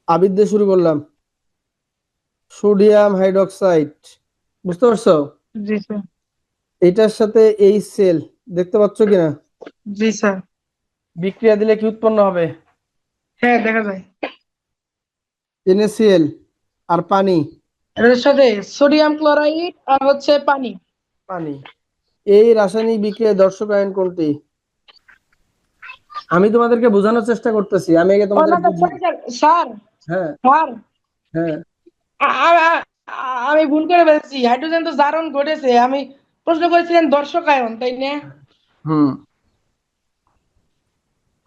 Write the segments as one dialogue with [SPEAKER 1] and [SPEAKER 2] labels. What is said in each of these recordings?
[SPEAKER 1] আবির দিয়ে শুরু করলাম। সোডিয়াম হাইড্রোক্সাইড, বুঝতে পারছো?
[SPEAKER 2] জি স্যার।
[SPEAKER 1] এটার সাথে এই সেল দেখতে পাচ্ছ কিনা?
[SPEAKER 2] জি স্যার।
[SPEAKER 1] বিক্রিয়া দিলে কি উৎপন্ন হবে?
[SPEAKER 2] হ্যাঁ, দেখা যায়।
[SPEAKER 1] NaCl আর পানি।
[SPEAKER 2] এর সাথে সোডিয়াম ক্লোরাইড আর হচ্ছে পানি।
[SPEAKER 1] পানি। এই রাসায়নিক বিক্রিয়ায় দর্শক আয়ন কোনটি? আমি তোমাদেরকে বোঝানোর চেষ্টা করতেছি, আমি আগে
[SPEAKER 2] ও
[SPEAKER 1] তোমাদের
[SPEAKER 2] না স্যার,
[SPEAKER 1] বুঝি।
[SPEAKER 2] Sorry sir. স্যার,
[SPEAKER 1] হ্যাঁ,
[SPEAKER 2] স্যার,
[SPEAKER 1] হ্যাঁ।
[SPEAKER 2] আ- আ- আ- আমি ভুল করে ফেলছি। হাইড্রোজেন তো জারণ ঘটেছে। আমি প্রশ্ন করেছিলেন দর্শকায়ন, তাই না?
[SPEAKER 1] হুম।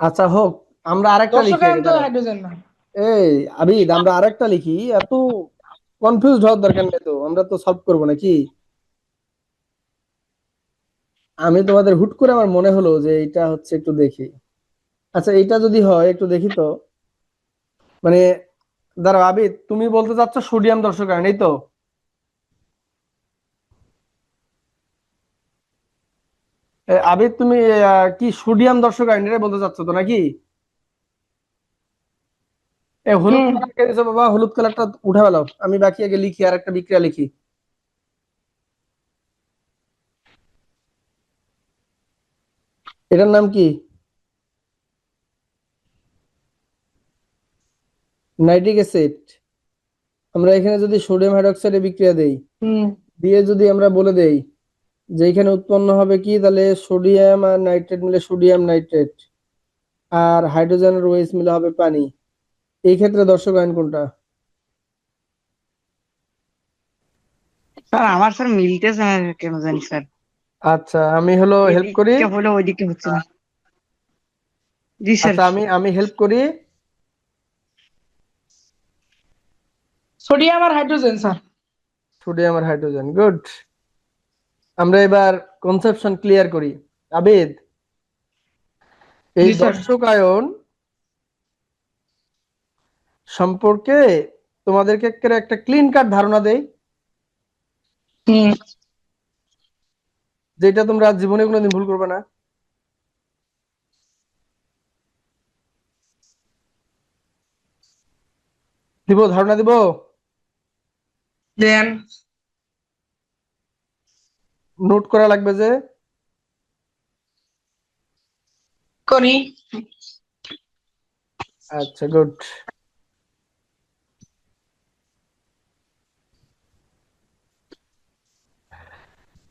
[SPEAKER 1] আচ্ছা হোক, আমরা আরেকটা লিখি
[SPEAKER 2] দর্শকায়ন
[SPEAKER 1] আগে,
[SPEAKER 2] তো
[SPEAKER 1] দাঁড়াও।
[SPEAKER 2] হাইড্রোজেন না।
[SPEAKER 1] এই আবিদ, আমরা আরেকটা লিখি, এত কনফিউজ হওয়ার দরকার নেই তো, আমরা তো সলভ করবো নাকি? আমি তোমাদের হুট করে আমার মনে হলো যে এটা হচ্ছে, একটু দেখি। আচ্ছা, এটা যদি হয় একটু দেখি তো। মানে দাঁড়াও আবিদ, তুমি বলতে চাচ্ছ সোডিয়াম দর্শক আয়ন, এই তো? আবিদ তুমি কি সোডিয়াম দর্শক আয়ন এটা বলতে চাচ্ছ তো নাকি? হলুদ
[SPEAKER 2] হুম।
[SPEAKER 1] কালার কে দিছো বাবা, হলুদ কালারটা উঠে গেল। আমি বাকি আগে লিখি, আর একটা বিক্রিয়া লিখি। এটার নাম কি? Nitric acid. আমরা এখানে যদি সোডিয়াম হাইড্রোক্সাইডে বিক্রিয়া দেই,
[SPEAKER 2] হুম।
[SPEAKER 1] দিয়ে যদি আমরা বলে দেই যে এখানে উৎপন্ন হবে কি, তাহলে সোডিয়াম আর নাইট্রেট মিলে সোডিয়াম নাইট্রেট, আর হাইড্রোজেনের ওএইচ মিলে হবে পানি। এই ক্ষেত্রে দর্শক আয়ন কোনটা?
[SPEAKER 3] স্যার আমার স্যার মিলতেছে না কেন জানি স্যার।
[SPEAKER 1] আচ্ছা, আমি হলো হেল্প করি।
[SPEAKER 3] এদিকটা হলে ওইদিকে হচ্ছে না। জি স্যার।
[SPEAKER 1] আচ্ছা, আমি হেল্প করি।
[SPEAKER 2] সোডিয়াম আর হাইড্রোজেন স্যার।
[SPEAKER 1] সোডিয়াম আর হাইড্রোজেন, গুড। আমরা এবার কনসেপশন ক্লিয়ার করি। আবেদ, এই
[SPEAKER 2] জি স্যার।
[SPEAKER 1] দর্শক আয়ন সম্পর্কে তোমাদেরকে একটা ক্লিন কাট ধারণা দেই,
[SPEAKER 2] হুম।
[SPEAKER 1] যেটা তোমরা জীবনে কোনোদিন ভুল করবে না। দিব, ধারণা দিব।
[SPEAKER 2] দেন।
[SPEAKER 1] নোট করা লাগবে যে।
[SPEAKER 2] করি।
[SPEAKER 1] আচ্ছা, গুড।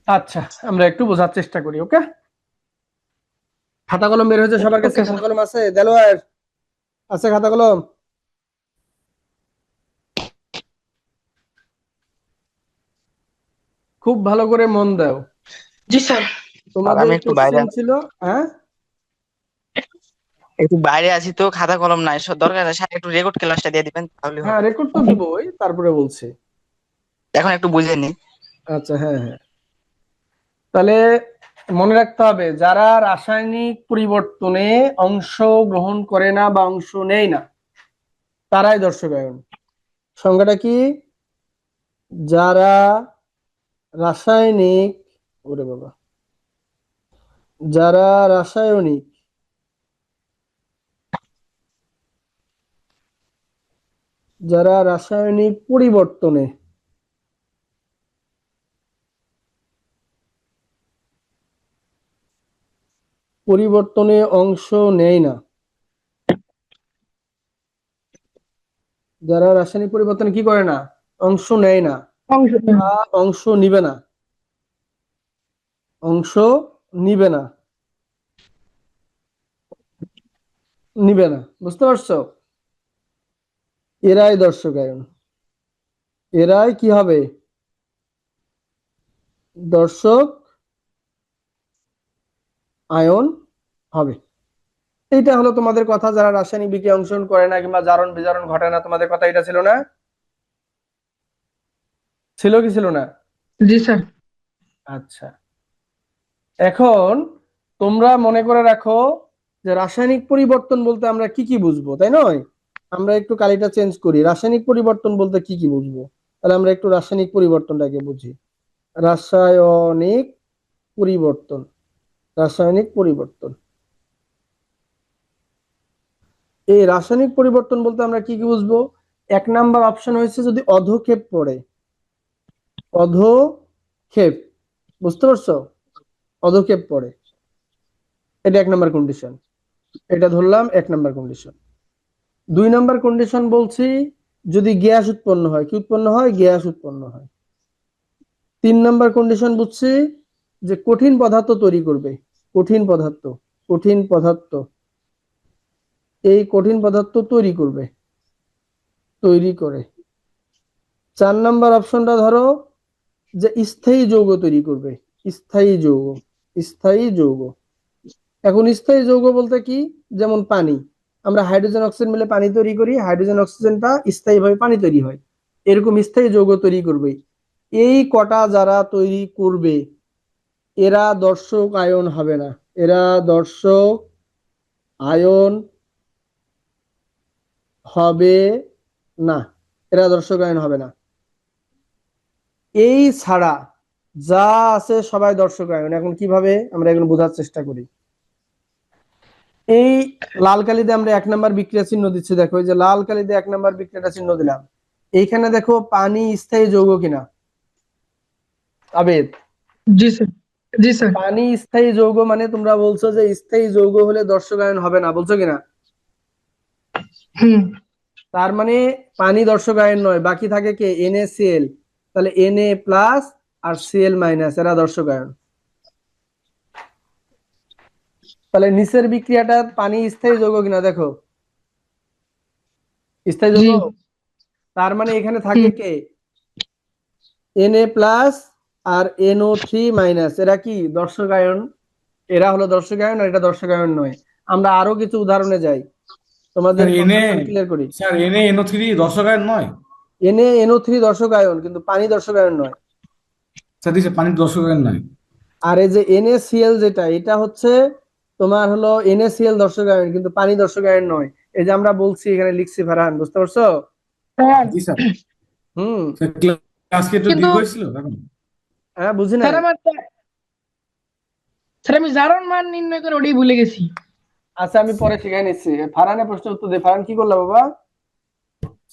[SPEAKER 1] আচ্ছা, আমরা একটু বোঝার চেষ্টা করি, ওকে? খাতা কলম বের হয়েছে সবার কাছে?
[SPEAKER 2] ওকে
[SPEAKER 1] খাতা
[SPEAKER 2] স্যার।
[SPEAKER 1] কলম আছে দেলোয়ার? আছে খাতা কলম? খুব ভালো করে মন দাও।
[SPEAKER 2] জি স্যার।
[SPEAKER 3] আর
[SPEAKER 1] তোমাদের
[SPEAKER 3] আমি একটু বাইরে
[SPEAKER 1] কোশ্চেন ছিল। হ্যাঁ,
[SPEAKER 3] একটু বাইরে আছি তো, খাতা কলম নাই, সব দরকার আছে স্যার, একটু রেকর্ড ক্লাসটা দিয়ে দিবেন তাহলে
[SPEAKER 1] হ্যাঁ,
[SPEAKER 3] হবে।
[SPEAKER 1] রেকর্ড তো দিবই, তারপরে বলছি।
[SPEAKER 3] এখন একটু বুঝে নি।
[SPEAKER 1] আচ্ছা, হ্যাঁ, হ্যাঁ। তাহলে মনে রাখতে হবে, যারা রাসায়নিক পরিবর্তনে অংশ গ্রহণ করে না বা অংশ নেয় না, তারাই দর্শকায়ন। সংজ্ঞাটা কি? যারা রাসায়নিক, ওরে বাবা, যারা রাসায়নিক যারা রাসায়নিক পরিবর্তনে অংশ নেয় না, যারা রাসায়নিক পরিবর্তনে কি করে না, অংশ নেয় না,
[SPEAKER 2] অংশ নেন।
[SPEAKER 1] বা অংশ নিবে না, অংশ নিবে না, নিবে না, বুঝতে পারছো? এরাই দর্শকায়ন। এরাই কি হবে? দর্শক আয়ন হবে। এইটা হলো তোমাদের কথা, যারা রাসায়নিক বিক্রিয়া অংশগ্রহণ করে না কিংবা জারণ বিজারণ ঘটে না, তোমাদের কথা এটা ছিল না? ছিল কি ছিল না?
[SPEAKER 2] জি স্যার।
[SPEAKER 1] আচ্ছা, এখন তোমরা মনে করে রাখো যে রাসায়নিক পরিবর্তন বলতে আমরা কি কি বুঝবো, তাই নয়? আমরা একটু কালিটা চেঞ্জ করি, রাসায়নিক পরিবর্তন বলতে কি কি বুঝবো। তাহলে আমরা একটু রাসায়নিক পরিবর্তনটাকে বুঝি। রাসায়নিক পরিবর্তন, রাসায়নিক পরিবর্তন, এই রাসায়নিক পরিবর্তন বলতে আমরা কি কি বুঝবো? এক নাম্বার অপশন হয়েছে যদি অধক্ষেপ পড়ে, অধক্ষেপ, বুঝতে পারছো? অধক্ষেপ পড়ে, এটা এক নাম্বার কন্ডিশন, এটা ধরলাম এক নাম্বার কন্ডিশন। দুই নাম্বার কন্ডিশন বলছি যদি গ্যাস উৎপন্ন হয়, কি উৎপন্ন হয়? গ্যাস উৎপন্ন হয়। তিন নাম্বার কন্ডিশন বুঝছি যে কঠিন পদার্থ তৈরি করবে, কঠিন পদার্থ, কঠিন পদার্থ, এই কঠিন পদার্থ তৈরি করবে, তৈরি করে। চার নাম্বার অপশনটা ধরো যে স্থায়ী যৌগ তৈরি করবে, স্থায়ী যৌগ, স্থায়ী যৌগ। এখন স্থায়ী যৌগ বলতে কি? যেমন পানি, আমরা হাইড্রোজেন অক্সিজেন মিলে পানি তৈরি করি, হাইড্রোজেন অক্সিজেনটা স্থায়ীভাবে পানি তৈরি হয়, এরকম স্থায়ী যৌগ তৈরি করবে। এই কটা যারা তৈরি করবে এরা দর্শক আয়ন হবে না, এরা দর্শক আয়ন হবে না, এরা দর্শক আয়ন হবে না। এই ছাড়া যা আছে সবাই দর্শক আয়ন। এখন কিভাবে আমরা এগুলো বোঝার চেষ্টা করি। এই লাল কালি দিয়ে আমরা এক নাম্বার বিক্রিয়া চিহ্ন দিচ্ছি, দেখো এই যে লাল কালি দিয়ে এক নাম্বার বিক্রিয়াটা চিহ্ন দিলাম। এইখানে দেখো পানি স্থায়ী যৌগ কিনা আবেদ?
[SPEAKER 2] জি স্যার, জি স্যার।
[SPEAKER 1] পানি স্থায়ী যৌগ মানে তোমরা বলছো যে স্থায়ী যৌগ হলে দর্শক আয়ন হবে না, বলছো কিনা?
[SPEAKER 2] হুম।
[SPEAKER 1] তার মানে পানি দর্শক আয়ন নয়, বাকি থাকে কে? NaCl। তাহলে Na প্লাস আর Cl মাইনাস, এরা দর্শক আয়ন। তাহলে নিচের বিক্রিয়াটা পানি স্থায়ী যৌগ কিনা দেখো, স্থায়ী
[SPEAKER 2] জি।
[SPEAKER 1] যৌগ। তার মানে এখানে থাকে কে? Na প্লাস আর NO3 মাইনাস, এরা কি? দর্শক আয়ন। এরা হলো দর্শক আয়ন আর এটা দর্শক আয়ন নয়। আমরা আরো কিছু উদাহরণে যাই, তোমাদের
[SPEAKER 4] স্যার
[SPEAKER 1] কনসেপ্ট ক্লিয়ার করি।
[SPEAKER 4] NaNO3 দর্শক আয়ন নয়?
[SPEAKER 1] NaNO3 দর্শক আয়ন, কিন্তু পানি দর্শক আয়ন নয়।
[SPEAKER 4] স্যার দিছে পানির দর্শক আয়ন নয়।
[SPEAKER 1] আর এই যে NaCl যেটা, এটা হচ্ছে তোমার হলো NaCl দর্শক আয়ন, কিন্তু পানি দর্শক আয়ন নয়। এই যে আমরা বলছি এখানে লিখছি, ফারহান বুঝতে পারছো?
[SPEAKER 2] স্যার,
[SPEAKER 4] জি স্যার।
[SPEAKER 1] হুম।
[SPEAKER 4] স্যার ক্লাস কি একটু
[SPEAKER 2] কিন্তু
[SPEAKER 4] দীর্ঘ হয়েছিল এখন?
[SPEAKER 1] হ্যাঁ, বুঝি
[SPEAKER 2] স্যার
[SPEAKER 1] নাই।
[SPEAKER 2] আমি জারণ মান নির্ণয় করে ওটাই ভুলে গেছি।
[SPEAKER 1] আচ্ছা, আমি পরে শিখাই নিচ্ছি। ফারহানের প্রশ্ন উত্তর দে। ফারহান কি করলা বাবা?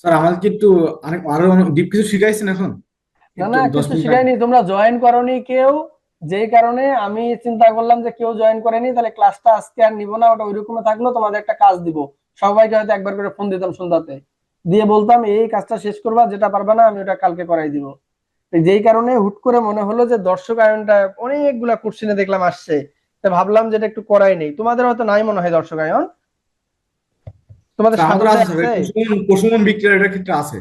[SPEAKER 4] স্যার আমাদেরকে একটু আরো ডিপ কিছু শিখাইছেন এখন?
[SPEAKER 1] না
[SPEAKER 4] একটু
[SPEAKER 1] না,
[SPEAKER 4] 10
[SPEAKER 1] কিছু
[SPEAKER 4] মিনিট আগে।
[SPEAKER 1] শিখাইনি, তোমরা জয়েন করনি কেউ। যেই কারণে আমি চিন্তা করলাম যে কেউ জয়েন করেনি, তাহলে ক্লাসটা আজকে আর নিব না, ওটা ওইরকম থাকলো। তোমাদের একটা কাজ দিব, সবাইকে হয়তো একবার করে ফোন দিতাম সন্ধ্যাতে, দিয়ে বলতাম এই কাজটা শেষ করবা, যেটা পারবা না আমি ওটা কালকে করাই দিব। যেই কারণে হুট করে মনে হলো যে দর্শক আয়নটা অনেকগুলা কোশ্চেনে দেখলাম আসছে, তো ভাবলাম যে এটা একটু করাই নেই। তোমাদের হয়তো নাই মনে হয় দর্শক আয়ন, তোমাদের
[SPEAKER 4] স্যার আমাদের
[SPEAKER 1] সাজেশনে
[SPEAKER 4] আছে স্যার,
[SPEAKER 1] আছে,
[SPEAKER 4] প্রশমন বিক্রিয়ার এটার ক্ষেত্রে আছে।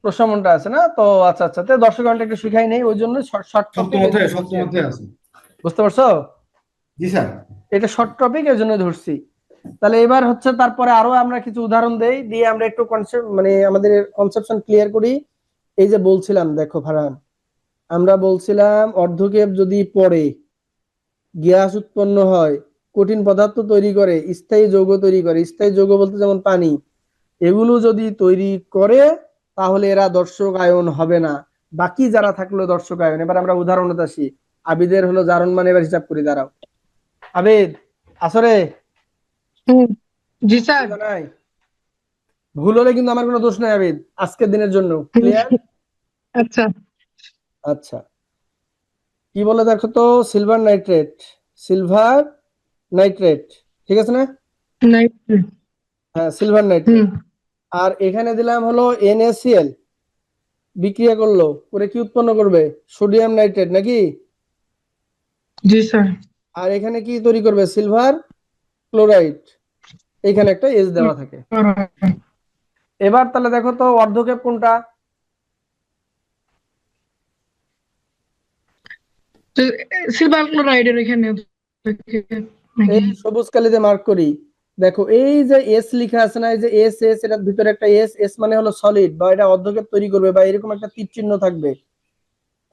[SPEAKER 1] প্রশমনটা আছে না? তো আচ্ছা আচ্ছা, তো দর্শক আয়নটা একটু শিখাই নেই, ওই জন্য শর্ট
[SPEAKER 4] সপ্তম
[SPEAKER 1] টপিক
[SPEAKER 4] অধ্যায়ে, সপ্তম অধ্যায়ে আছে।
[SPEAKER 1] বুঝতে পারছো?
[SPEAKER 4] জি স্যার।
[SPEAKER 1] এটা শর্ট টপিক, এর জন্য ধরছি। তাহলে এবার হচ্ছে তারপরে আরো আমরা কিছু উদাহরণ দেই, দিয়ে আমরা একটু কনসেপ্ট মানে আমাদের কনসেপশন ক্লিয়ার করি। এই যে বলছিলাম দেখো ফারহান, আমরা বলছিলাম অর্ধকেপ যদি পড়ে গ্যাস উৎপন্ন হয়, কঠিন পদার্থ তৈরি করে, স্থায়ী যৌগ তৈরি করে, স্থায়ী যৌগ বলতে যেমন পানি, এগুলো যদি তৈরি করে তাহলে এরা দর্শক আয়ন হবে না, বাকি যারা থাকলো দর্শক আয়ন। এবার আমরা উদাহরণে আসি। আবিদের হলো জারণ মান, এবার হিসাব করি, দাঁড়াও। আবিদ আসরে
[SPEAKER 2] হুম। জি স্যার।
[SPEAKER 1] নাই, ভুল হলে কিন্তু আমার কোনো দোষ নাই আবিদ, আজকের দিনের জন্য ক্লিয়ার।
[SPEAKER 2] আচ্ছা।
[SPEAKER 1] আচ্ছা, কি বলে দেখো তো? সিলভার নাইট্রেট, সিলভার নাইট্রেট, ঠিক আছে না?
[SPEAKER 2] নাইট।
[SPEAKER 1] হ্যাঁ, সিলভার নাইট্রেট।
[SPEAKER 2] হুম।
[SPEAKER 1] আর এখানে দিলাম হলো NaCl, বিক্রিয়া করলো করে কি উৎপন্ন করবে? সোডিয়াম নাইট্রেট নাকি?
[SPEAKER 2] জি স্যার।
[SPEAKER 1] আর এখানে কি তৈরি করবে? Silver chloride. এখানে একটা এস দেওয়া থাকে। এবার তাহলে দেখো তো অর্ধকেপ কোনটা?
[SPEAKER 2] সিলভার ক্লোরাইডের এখানে
[SPEAKER 1] এই সবুজ কালিতে মার্ক করি। দেখো এই যে এস লিখা আছে না, এই যে এস এস, এটার ভিতরে একটা এস, এস মানে হলো সলিড, বা এটা অর্ধকেপ তৈরি করবে, বা এরকম একটা তীর চিহ্ন থাকবে।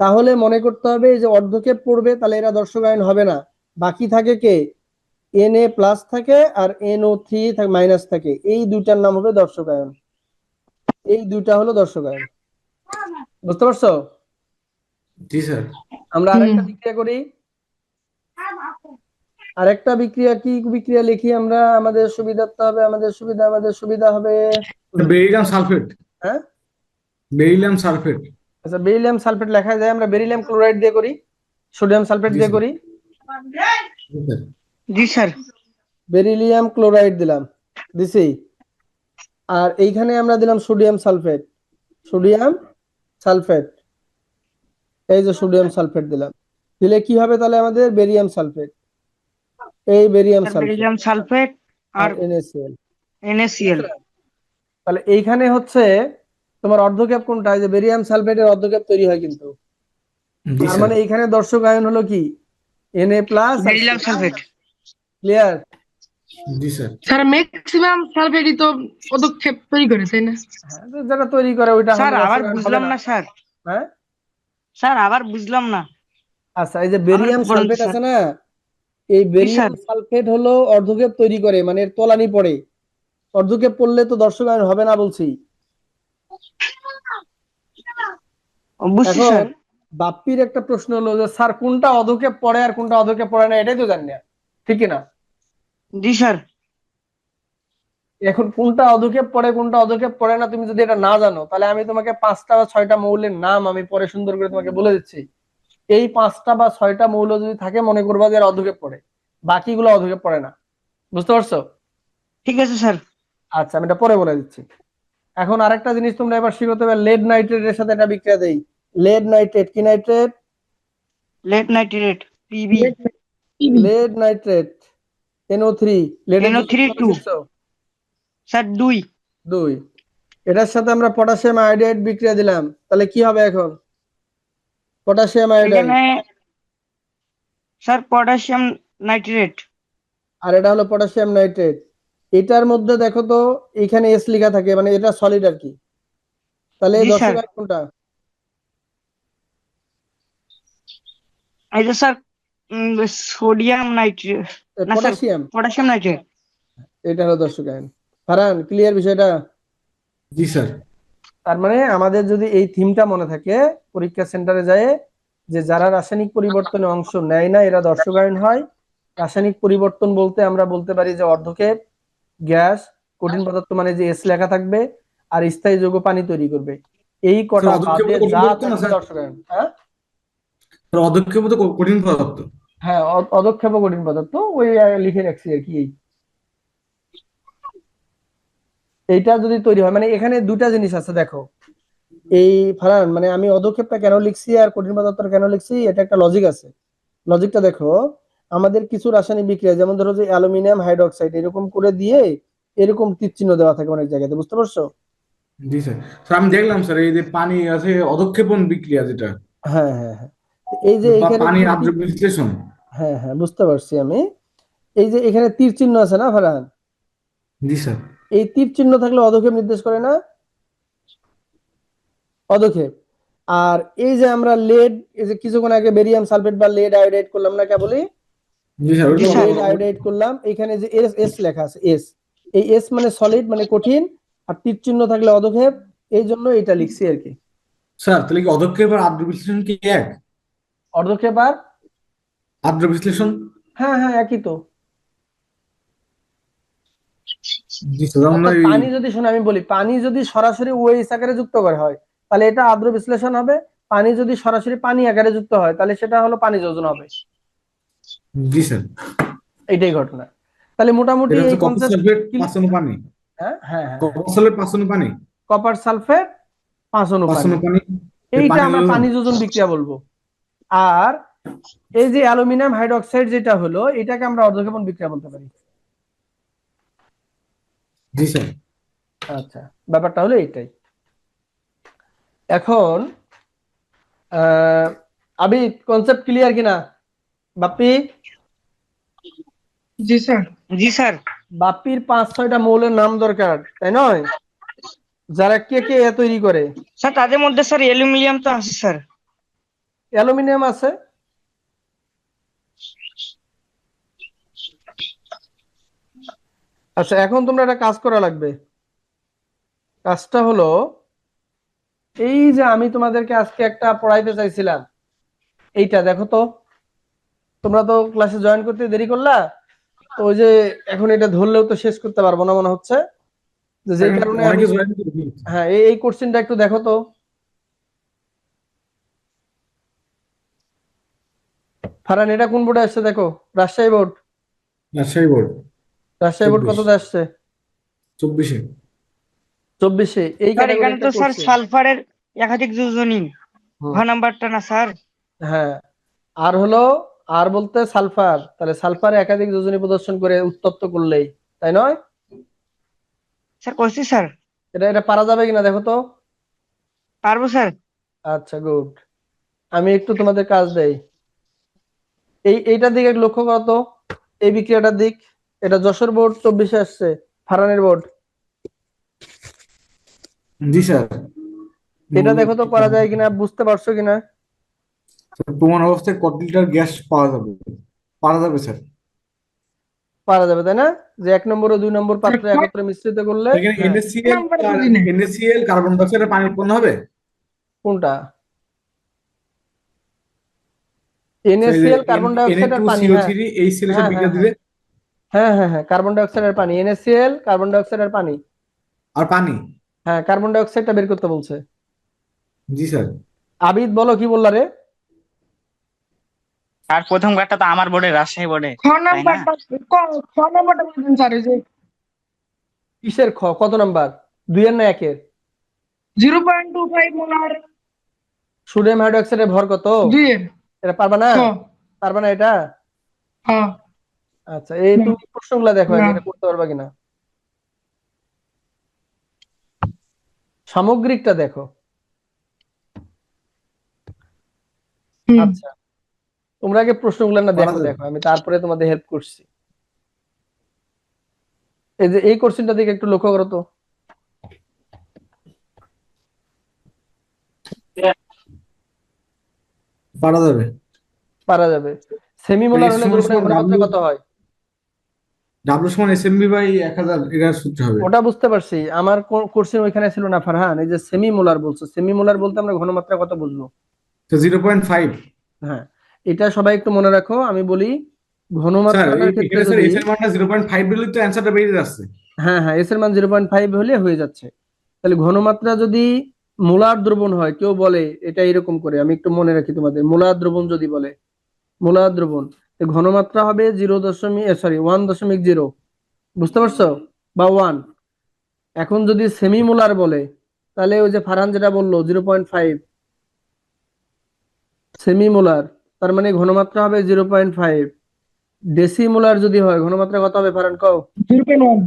[SPEAKER 1] তাহলে মনে করতে হবে এই যে অর্ধকেপ পড়বে, তাহলে এরা দর্শক আয়ন হবে না। বাকি থাকে কে? Na প্লাস থাকে আর NO3 মাইনাস থাকে, এই দুইটার নাম হবে দর্শক আয়ন। এই দুইটা হলো দর্শক আয়ন, বুঝতে পারছো?
[SPEAKER 4] জি স্যার।
[SPEAKER 1] আমরা আরেকটা বিক্রিয়া করি। আরেকটা বিক্রিয়া, কি বিক্রিয়া লিখি আমরা আমাদের সুবিধার্থে হবে? আমাদের সুবিধা হবে
[SPEAKER 4] বেরিলিয়াম সালফেট।
[SPEAKER 1] হ্যাঁ,
[SPEAKER 4] বেরিলিয়াম সালফেট।
[SPEAKER 1] আচ্ছা বেরিলিয়াম সালফেট লেখা যায়, আমরা বেরিলিয়াম ক্লোরাইড দিয়ে করি, সোডিয়াম সালফেট
[SPEAKER 4] জি
[SPEAKER 1] দিয়ে
[SPEAKER 4] স্যার।
[SPEAKER 1] করি।
[SPEAKER 4] জি স্যার।
[SPEAKER 3] জি স্যার।
[SPEAKER 1] বেরিলিয়াম ক্লোরাইড দিলাম, দিছি। আর এইখানে আমরা দিলাম সোডিয়াম সালফেট, সোডিয়াম সালফেট, এই যে সোডিয়াম সালফেট দিলাম। দিলে কি হবে তাহলে আমাদের বেরিয়াম সালফেট, এই barium
[SPEAKER 3] sir
[SPEAKER 1] sulphate
[SPEAKER 3] beryllium sulphate
[SPEAKER 1] আর
[SPEAKER 3] আর
[SPEAKER 1] NaCl।
[SPEAKER 3] NaCl।
[SPEAKER 1] তাহলে এইখানে হচ্ছে তোমার অর্ধক্যাপ কোনটা, এই যে বেরিয়াম সালফেটের অর্ধক্যাপ তৈরি হয় কিন্তু।
[SPEAKER 4] জি
[SPEAKER 1] তার
[SPEAKER 4] স্যার।
[SPEAKER 1] মানে এইখানে দর্শক আয়ন হলো কি Na প্লাস আর
[SPEAKER 3] বেরিলিয়াম সালফেট।
[SPEAKER 1] ক্লিয়ার।
[SPEAKER 4] জি স্যার।
[SPEAKER 2] স্যার ম্যাক্সিমাম সালফেটই তো পদক্ষেপ তৈরি করে, তাই না?
[SPEAKER 1] হ্যাঁ, তো যারা তৈরি করে ওইটা
[SPEAKER 3] স্যার
[SPEAKER 1] হলে
[SPEAKER 3] আবার
[SPEAKER 1] দর্শক আয়ন হবে
[SPEAKER 3] বুঝলাম
[SPEAKER 1] না।
[SPEAKER 3] না স্যার।
[SPEAKER 1] হ্যাঁ,
[SPEAKER 3] স্যার আবার বুঝলাম না।
[SPEAKER 1] আচ্ছা এই যে
[SPEAKER 3] আবার
[SPEAKER 1] বেরিয়াম
[SPEAKER 3] বলুন
[SPEAKER 1] সালফেট
[SPEAKER 3] স্যার।
[SPEAKER 1] আছে না, এই
[SPEAKER 3] জি
[SPEAKER 1] বেরিয়াম
[SPEAKER 3] স্যার।
[SPEAKER 1] সালফেট হলো অর্ধক্যাপ তৈরি করে, মানে এর তলানি পড়ে। অর্ধক্যাপ পড়লে তো দর্শক আয়ন হবে না বলছি।
[SPEAKER 3] বুঝছি
[SPEAKER 1] এখন
[SPEAKER 3] স্যার।
[SPEAKER 1] বাপ্পির একটা প্রশ্ন হলো যে স্যার কোনটা অধক্ষেপ পড়ে আর কোনটা অধক্ষেপ পড়ে না, এটাই তো জানি না, ঠিক না?
[SPEAKER 3] জি স্যার।
[SPEAKER 1] এখন কোনটা অধক্ষেপ পড়ে কোনটা অধক্ষেপ পড়ে না তুমি যদি এটা না জানো, তাহলে আমি তোমাকে 5টা বা 6টা মৌলের নাম আমি পরে সুন্দর করে তোমাকে বলে দিচ্ছি। এই 5টা বা 6টা মৌল যদি থাকে মনে করবা যে এরা অধক্ষেপ পড়ে, বাকিগুলো অধক্ষেপ পড়ে না। বুঝতে পারছো?
[SPEAKER 3] ঠিক আছে স্যার।
[SPEAKER 1] আচ্ছা আমি এটা পরে বলে দিচ্ছি। এখন আরেকটা জিনিস তোমরা এবার শিখতে হবে, লেড নাইট্রেটের সাথে এটা বিক্রিয়া দেই। লেড নাইট্রেট কি nitrate?
[SPEAKER 3] Lead nitrate P B.
[SPEAKER 1] Lead nitrate NO3। লেডের দুটো
[SPEAKER 3] NO3
[SPEAKER 1] মৌল
[SPEAKER 3] 2
[SPEAKER 1] শিখছো?
[SPEAKER 3] স্যার 2।
[SPEAKER 1] 2। এটার সাথে আমরা পটাশিয়াম আয়োডাইড বিক্রিয়া দিলাম, তাহলে কি হবে এখন? Potassium iodide.
[SPEAKER 3] এখানে স্যার পটাশিয়াম নাইট্রেট।
[SPEAKER 1] আর এটা হলো পটাশিয়াম নাইট্রেট। এটার মধ্যে দেখো তো এখানে এস লেখা থাকে, মানে এটা সলিড আর কি। তাহলে
[SPEAKER 3] জি
[SPEAKER 1] দর্শক
[SPEAKER 3] স্যার।
[SPEAKER 1] আয়ন কোনটা?
[SPEAKER 3] এই যে স্যার সোডিয়াম নাইট্রেট, না স্যার
[SPEAKER 1] পটাশিয়াম,
[SPEAKER 3] পটাশিয়াম নাইট্রেট।
[SPEAKER 1] এটা হলো দর্শক আয়ন। ফারহান ক্লিয়ার বিষয়টা?
[SPEAKER 4] জি স্যার।
[SPEAKER 1] তার মানে আমাদের যদি এই থিমটা মনে থাকে পরীক্ষা সেন্টারে যায়, যে যারা রাসায়নিক পরিবর্তনে অংশ নেয় না এরা দর্শকায়ন হয়। রাসায়নিক পরিবর্তন বলতে আমরা বলতে পারি যে অর্ধক্ষেপ, গ্যাস, কঠিন পদার্থ মানে যে এস লেখা থাকবে, আর স্থায়ী যৌগ পানি তৈরি করবে। এই
[SPEAKER 4] স্যার
[SPEAKER 1] কটা
[SPEAKER 4] অদক্ষেপ
[SPEAKER 1] বাদে
[SPEAKER 4] তো কঠিন
[SPEAKER 1] যা
[SPEAKER 4] পদার্থ না
[SPEAKER 1] থাকবে
[SPEAKER 4] স্যার?
[SPEAKER 1] দর্শকায়ন। হ্যাঁ
[SPEAKER 4] স্যার অদক্ষেপ তো কঠিন পদার্থ।
[SPEAKER 1] হ্যাঁ, অদক্ষেপ ও কঠিন পদার্থ ওই লিখে রাখছি আর কি। এইটা যদি তৈরি হয়, মানে এখানে দুটা জিনিস আছে দেখো। এই ফারান মানে আমি অদক্ষেপটা কেন লিখছি আর কঠিন পদার্থটা কেন লিখছি, এটা একটা লজিক আছে। লজিকটা দেখো, আমাদের কিছু রাসায়নিক বিক্রিয়া যেমন ধরো যে অ্যালুমিনিয়াম হাইড্রোক্সাইড এরকম করে দিয়ে এরকম তীর চিহ্ন দেওয়া থাকে অনেক জায়গাতে, বুঝতে পারছো?
[SPEAKER 4] জি স্যার। স্যার আমি দেখলাম স্যার এই যে পানি আছে অধক্ষেপণ বিক্রিয়া যেটা,
[SPEAKER 1] হ্যাঁ হ্যাঁ হ্যাঁ, তো এই যে
[SPEAKER 4] বা
[SPEAKER 1] এখানে
[SPEAKER 4] পানি
[SPEAKER 1] যে
[SPEAKER 4] আর্দ্র বিশ্লেষণ।
[SPEAKER 1] হ্যাঁ হ্যাঁ বুঝতে পারছি আমি। এই যে এখানে তীর চিহ্ন আছে না ফারহান,
[SPEAKER 4] জি স্যার।
[SPEAKER 1] এই তীর চিহ্ন থাকলে অধক্ষেপ নির্দেশ করে না? অধক্ষেপ। আর এই যে আমরা লেড, এই যে কিছুক্ষণ আগে বেরিয়াম সালফেট বা লেড আয়োডাইড করলাম না কেবলই,
[SPEAKER 4] জি স্যার
[SPEAKER 3] জি
[SPEAKER 4] ওটা
[SPEAKER 3] স্যার।
[SPEAKER 1] লেড আয়োডাইড করলাম, এখানে যে এস এস লেখা আছে এস, এই এস মানে সলিড মানে কঠিন, আর তীর চিহ্ন থাকলে অধক্ষেপ, এই জন্য এটা লিখছি আর কি।
[SPEAKER 4] স্যার তাহলে কি অধক্ষেপ আর আর্দ্র বিশ্লেষণ কি এক?
[SPEAKER 1] অর্ধক্ষেপ আর
[SPEAKER 4] আর্দ্র বিশ্লেষণ।
[SPEAKER 1] হ্যাঁ হ্যাঁ একই তো।
[SPEAKER 4] জি স্যার যেমন
[SPEAKER 1] অর্থাৎ
[SPEAKER 4] ওই।
[SPEAKER 1] পানি যদি শোনো আমি বলি, পানি যদি সরাসরি ওএইচ আকারে যুক্ত করে হয় তাহলে এটা আর্দ্র বিশ্লেষণ হবে। পানি যদি সরাসরি পানি আকারে যুক্ত হয় তাহলে সেটা হলো পানি যোজন হবে।
[SPEAKER 4] জি স্যার।
[SPEAKER 1] এইটাই ঘটনা। তাহলে মোটামুটি
[SPEAKER 4] এটা
[SPEAKER 1] এই
[SPEAKER 4] হচ্ছে কপার
[SPEAKER 1] কনসেপ্ট।
[SPEAKER 4] সালফেট 5 অনু পানি।
[SPEAKER 1] হ্যাঁ হ্যাঁ হ্যাঁ হ্যাঁ,
[SPEAKER 4] কপার সালফেট 5 অনু পানি।
[SPEAKER 1] কপার সালফেট 5 অনু
[SPEAKER 4] 5
[SPEAKER 1] পানি,
[SPEAKER 4] অনু পানি।
[SPEAKER 1] এইটা
[SPEAKER 4] পানি
[SPEAKER 1] আমরা
[SPEAKER 4] যোজন।
[SPEAKER 1] পানি যোজন বিক্রিয়া বলবো। আর এই যে অ্যালুমিনিয়াম হাইড্রোক্সাইড যেটা হলো এটাকে আমরা অর্ধক্ষেপণ বিক্রিয়া বলতে পারি।
[SPEAKER 4] জি স্যার।
[SPEAKER 1] আচ্ছা, ব্যাপারটা হলো এইটাই। এখন আবিদ কনসেপ্ট ক্লিয়ার কিনা? বাপ্পি,
[SPEAKER 2] জি স্যার।
[SPEAKER 3] জি স্যার।
[SPEAKER 1] বাপ্পির 5-6টা মৌলের নাম দরকার, তাই নয়? যারা কে কে এ তৈরি করে।
[SPEAKER 3] স্যার তাদের মধ্যে স্যার অ্যালুমিনিয়াম তো আছে স্যার।
[SPEAKER 1] অ্যালুমিনিয়াম আছে। আচ্ছা এখন তোমরা একটা কাজ করা লাগবে। কাজটা হলো এই যে আমি তোমাদেরকে আজকে একটা পড়াইতে চাইছিলাম, এইটা দেখো তো। তোমরা তো ক্লাসে জয়েন করতে দেরি করলা, তো ওই যে এখন এটা ধরলেও তো শেষ করতে পারবো না মনে হচ্ছে। যে
[SPEAKER 4] এখন
[SPEAKER 1] কারণে আমি
[SPEAKER 4] অনেকে জয়েন করে দিয়েছে।
[SPEAKER 1] হ্যাঁ এই কোশ্চেনটা একটু দেখো তো। ফারহান, এটা কোন বোর্ডে আসছে দেখো? Rajshahi board.
[SPEAKER 4] Rajshahi board
[SPEAKER 1] Rajshahi board
[SPEAKER 4] 24
[SPEAKER 1] কততে আসছে?
[SPEAKER 4] 24-এ।
[SPEAKER 1] 24-এ। এই
[SPEAKER 5] স্যার
[SPEAKER 1] ক্যাটাগরি
[SPEAKER 5] এখানে
[SPEAKER 1] একটা
[SPEAKER 5] তো স্যার
[SPEAKER 1] কোশ্চেন।
[SPEAKER 5] সালফারের একাধিক যোজনী ঘ নাম্বারটা না স্যার?
[SPEAKER 1] হ্যাঁ, আর হলো, আর বলতে সালফার, তাহলে সালফারে একাধিক যোজনী প্রদর্শন করে উত্তপ্ত করলেই, তাই নয়?
[SPEAKER 5] স্যার করছি স্যার।
[SPEAKER 1] এটা পারা যাবে কিনা দেখো তো।
[SPEAKER 5] পারবো স্যার।
[SPEAKER 1] আচ্ছা, গুড। আমি একটু তোমাদের কাজ দেই। এইটার দিকে একটু লক্ষ্য করো তো, এই বিক্রিয়াটার দিক। এটা যশোর বোর্ড 24-এ আসছে, ফারহানের বোর্ড।
[SPEAKER 4] জি স্যার।
[SPEAKER 1] এটা দেখো তো করা যায় কিনা, বুঝতে পারছো কিনা?
[SPEAKER 4] প্রমাণ অবস্থায় কত লিটার গ্যাস পাওয়া যাবে? পারা যাবে স্যার।
[SPEAKER 1] পারা যাবে, তাই না? যে 1 নম্বর ও 2 নম্বর পাত্র একত্রে মিশ্রিত করলে।
[SPEAKER 4] এখানে
[SPEAKER 1] হ্যাঁ,
[SPEAKER 4] NaCl কার্বন ডাইঅক্সাইডের পানি উৎপন্ন হবে।
[SPEAKER 1] কোনটা?
[SPEAKER 4] So, এই যে
[SPEAKER 1] NaCl কার্বন ডাই অক্সাইড আর পানি। হ্যাঁ
[SPEAKER 4] N2CO3 এই সেলের সাথে
[SPEAKER 1] হ্যাঁ হ্যাঁ
[SPEAKER 4] বিক্রিয়া
[SPEAKER 1] হ্যাঁ
[SPEAKER 4] দিলে
[SPEAKER 1] হ্যাঁ হ্যাঁ হ্যাঁ কার্বন ডাই অক্সাইড আর পানি। NaCl কার্বন ডাই অক্সাইড আর পানি।
[SPEAKER 4] আর পানি।
[SPEAKER 1] হ্যাঁ, কার্বন ডাই অক্সাইডটা বের করতে বলছে।
[SPEAKER 4] জি স্যার।
[SPEAKER 1] আবিদ বলো, কি বললা রে?
[SPEAKER 3] আর প্রথম কার্ডটা তো আমার বোর্ডে, রাজশাহী বোর্ডে,
[SPEAKER 2] খ
[SPEAKER 3] তাই না?
[SPEAKER 2] নাম্বারটা খ নাম্বারটা বলছেন স্যার, এই যে
[SPEAKER 1] কিসের খ? কত নাম্বার? 2 এর না 1 এর?
[SPEAKER 2] 0.25 মোলার
[SPEAKER 1] সোডিয়াম হাইড্রোক্সাইডের ভর কত?
[SPEAKER 2] 2 এর।
[SPEAKER 1] এটা পারবা না?
[SPEAKER 2] খ।
[SPEAKER 1] পারবা না এটা?
[SPEAKER 2] হ্যাঁ।
[SPEAKER 1] আচ্ছা, এই
[SPEAKER 2] না।
[SPEAKER 1] তুমি প্রশ্নগুলো দেখো আগে,
[SPEAKER 2] না।
[SPEAKER 1] এটা করতে পারবা কিনা। সামগ্রিকটা দেখো।
[SPEAKER 2] হুম।
[SPEAKER 1] আচ্ছা, তোমরা আগে প্রশ্নগুলো না
[SPEAKER 4] পারা
[SPEAKER 1] দেখো
[SPEAKER 4] যাবে।
[SPEAKER 1] দেখো, আমি তারপরে তোমাদের হেল্প করছি। এই যে এই কোশ্চেনটা দিকে একটু লক্ষ্য করো তো।
[SPEAKER 4] পারা যাবে।
[SPEAKER 1] পারা যাবে। সেমিমোলার হলে দ্রবণের ঘনমাত্রা কত হয়?
[SPEAKER 4] ডাব্লু সমান SMB/1000 এর সূত্র হবে।
[SPEAKER 1] ওটা বুঝতে পারছি, আমার কোশ্চেন ওইখানে ছিল না ফারহান। এই যে সেমিমোলার বলছো, সেমিমোলার বলতে আমরা ঘনমাত্রা কত বুঝবো?
[SPEAKER 4] তো 0.5।
[SPEAKER 1] হ্যাঁ, এটা সবাই একটু মনে রাখো। আমি বলি
[SPEAKER 4] স্যার
[SPEAKER 1] ঘনমাত্রার ক্ষেত্রে
[SPEAKER 4] এখানে স্যার
[SPEAKER 1] যদি,
[SPEAKER 4] এস এর মানটা 0.5 দিলেই তো অ্যান্সারটা বেরিয়ে যাচ্ছে।
[SPEAKER 1] হ্যাঁ হ্যাঁ, এস এর মান 0.5 হলে হয়ে যাচ্ছে। তাহলে ঘনমাত্রা যদি মোলার দ্রবণ হয়, কেউ বলে এটা এরকম করে, আমি একটু মনে রাখি তোমাদের। মোলার দ্রবণ যদি বলে, মোলার দ্রবণ, ঘনমাত্রা হবে 1.0, বুঝতে পারছো? বা 1। এখন যদি সেমি মোলার বলে, তাহলে ওই যে ফারহান যেটা বললো 0.5 সেমি মোলার, তার মানে ঘনমাত্রা হবে 0.5। ডেসিমোলার যদি হয়, ঘনমাত্রা কত হবে ফারহান কও?
[SPEAKER 2] 0.1।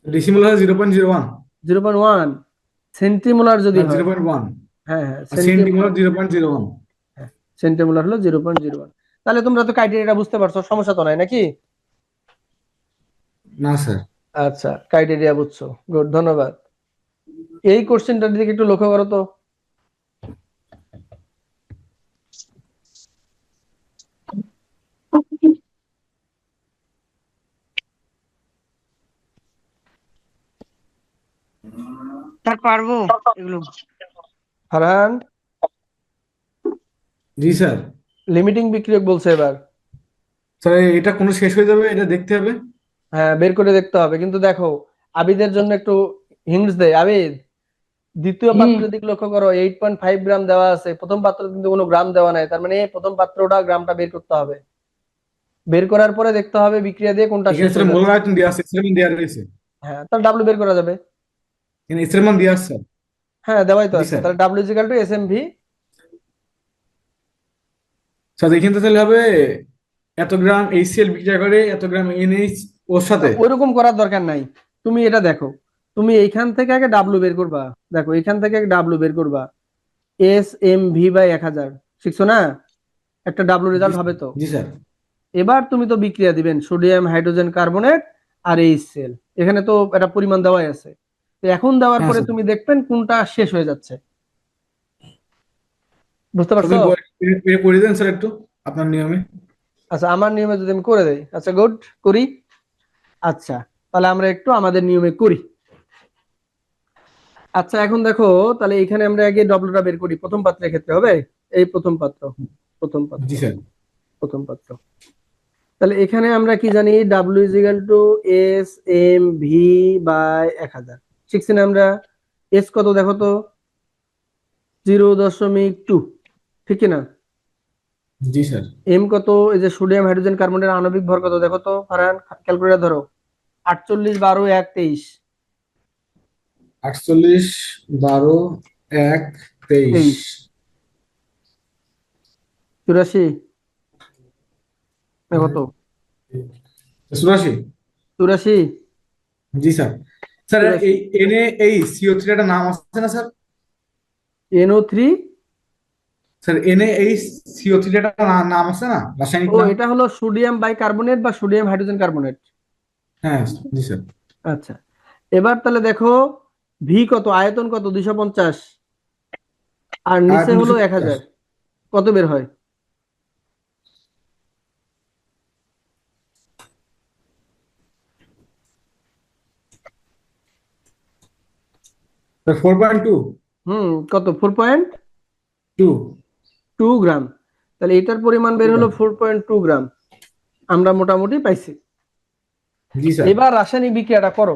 [SPEAKER 4] ডেসিমাল হয় 0.01।
[SPEAKER 1] 0.1। সেন্টিমোলার যদি হয়,
[SPEAKER 4] 0.1
[SPEAKER 1] হ্যাঁ হ্যাঁ
[SPEAKER 4] আর সেন্টিমিটার 0.01।
[SPEAKER 1] হ্যাঁ, সেন্টিমোলার হলো 0.01। তাহলে তোমরা তো ক্রাইটেরিয়াটা বুঝতে পারছো, সমস্যা তো নাই নাকি?
[SPEAKER 4] না স্যার।
[SPEAKER 1] আচ্ছা, ক্রাইটেরিয়া বুঝছো, গুড, ধন্যবাদ। এই কোশ্চেনটার দিকে একটু লক্ষ্য করো তো।
[SPEAKER 5] স্যার পারবো এগুলো।
[SPEAKER 1] ফারহান,
[SPEAKER 4] জি স্যার।
[SPEAKER 1] লিমিটিং বিক্রিয়ক বলছে এবার।
[SPEAKER 4] স্যার এটা কোনো শেষ হয়ে যাবে, এটা দেখতে হবে।
[SPEAKER 1] হ্যাঁ, বের করে দেখতে হবে, কিন্তু দেখো আবিদের জন্য একটু হিন্টস দেয়। আবিদ, দ্বিতীয় পাত্রের দিকে লক্ষ্য করো, 8.5 গ্রাম দেওয়া আছে, প্রথম পাত্রে কিন্তু কোনো গ্রাম দেওয়া নাই, তার মানে প্রথম পাত্রটা গ্রামটা বের করতে হবে। বের করার পরে দেখতে হবে বিক্রিয়া দিয়ে কোনটা
[SPEAKER 4] এখানে
[SPEAKER 1] শেষ
[SPEAKER 4] স্যার
[SPEAKER 1] হয়ে
[SPEAKER 4] মোলার
[SPEAKER 1] যাচ্ছে।
[SPEAKER 4] আয়তন দেওয়া আছে, এসের মান দেওয়া রয়েছে।
[SPEAKER 1] হ্যাঁ, তাহলে ডাব্লিউ বের করা যাবে।
[SPEAKER 4] এখানে এসের মান দেওয়া আছে স্যার।
[SPEAKER 1] হ্যাঁ, দেওয়াই তো
[SPEAKER 4] জি
[SPEAKER 1] আছে,
[SPEAKER 4] স্যার।
[SPEAKER 1] তাহলে ডাব্লিউ ইকুয়াল টু এসএমভি।
[SPEAKER 4] স্যার এখানে তো তাহলে হবে এত গ্রাম HCl বিক্রিয়া করে এত গ্রাম NH ওর সাথে।
[SPEAKER 1] ওইরকম করার দরকার নাই। তুমি এটা দেখো, তুমি এইখান থেকে আগে ডাব্লিউ বের করবা। দেখো এখান থেকে আগে ডাব্লিউ বের করবা, SMV/1000 শিখছো না? একটা ডাব্লিউ রেজাল্ট হবে তো।
[SPEAKER 4] জি স্যার।
[SPEAKER 1] এবার তুমি তো বিক্রিয়া দিবেন সোডিয়াম হাইড্রোজেন কার্বনেট আর HCl, এখানে তো একটা পরিমাণ দেওয়াই আছে। তো এখন দেওয়ার
[SPEAKER 4] হ্যাঁ
[SPEAKER 1] পরে
[SPEAKER 4] স্যার।
[SPEAKER 1] তুমি দেখবেন কোনটা শেষ হয়ে যাচ্ছে, বুঝতে
[SPEAKER 4] আপনি
[SPEAKER 1] পারছো?
[SPEAKER 4] এটা করে দেন স্যার একটু আপনার নিয়মে।
[SPEAKER 1] আচ্ছা, আমার নিয়মে যদি আমি করে দেই, আচ্ছা গুড, করি। আচ্ছা, তাহলে আমরা একটু আমাদের নিয়মে করি। আচ্ছা, এখন দেখো, তাহলে এখানে আমরা আগে ডব্লুটা বের করি। প্রথম পাত্রের ক্ষেত্রে হবে এই প্রথম পাত্র, প্রথম পাত্র,
[SPEAKER 4] জি স্যার।
[SPEAKER 1] প্রথম পাত্র। তাহলে এখানে আমরা কি জানি, W is equal to S M V by 1000 শিখছি না আমরা। এস কত দেখো তো, 0.2, ঠিক কি না?
[SPEAKER 4] জি স্যার।
[SPEAKER 1] এম কত, এই যে সোডিয়াম হাইড্রোজেন কার্বনের আণবিক ভর কত দেখো তো ফারহান, ক্যালকুলেটর ধরো। 48 12 1 23
[SPEAKER 4] 48 12 1 23
[SPEAKER 1] 84 না কত,
[SPEAKER 4] 84।
[SPEAKER 1] 84
[SPEAKER 4] জি স্যার। স্যার
[SPEAKER 1] 84
[SPEAKER 4] এই এনে এই CO3 একটা নাম আছে না স্যার?
[SPEAKER 1] NO3।
[SPEAKER 4] স্যার এনে এই CO3 একটা নাম আছে না, রাসায়নিক
[SPEAKER 1] ও
[SPEAKER 4] নাম?
[SPEAKER 1] এটা হলো সোডিয়াম বাইকার্বনেট বা সোডিয়াম হাইড্রোজেন কার্বনেট।
[SPEAKER 4] হ্যাঁ জি স্যার।
[SPEAKER 1] আচ্ছা, এবার তাহলে দেখো ভি কত, আয়তন কত 250, আর নিচে
[SPEAKER 4] আয়তন
[SPEAKER 1] হলো
[SPEAKER 4] 250।
[SPEAKER 1] 1000, কত বের হয়?
[SPEAKER 4] স্যার 4.2।
[SPEAKER 1] কত, 4.2
[SPEAKER 4] 2।
[SPEAKER 1] গ্রাম। তাহলে এটার পরিমাণ বের হলো 4.2 গ্রাম, আমরা মোটামুটি পাইছি।
[SPEAKER 4] জি স্যার।
[SPEAKER 1] এবার রাসায়নিক বিক্রিয়াটা করো,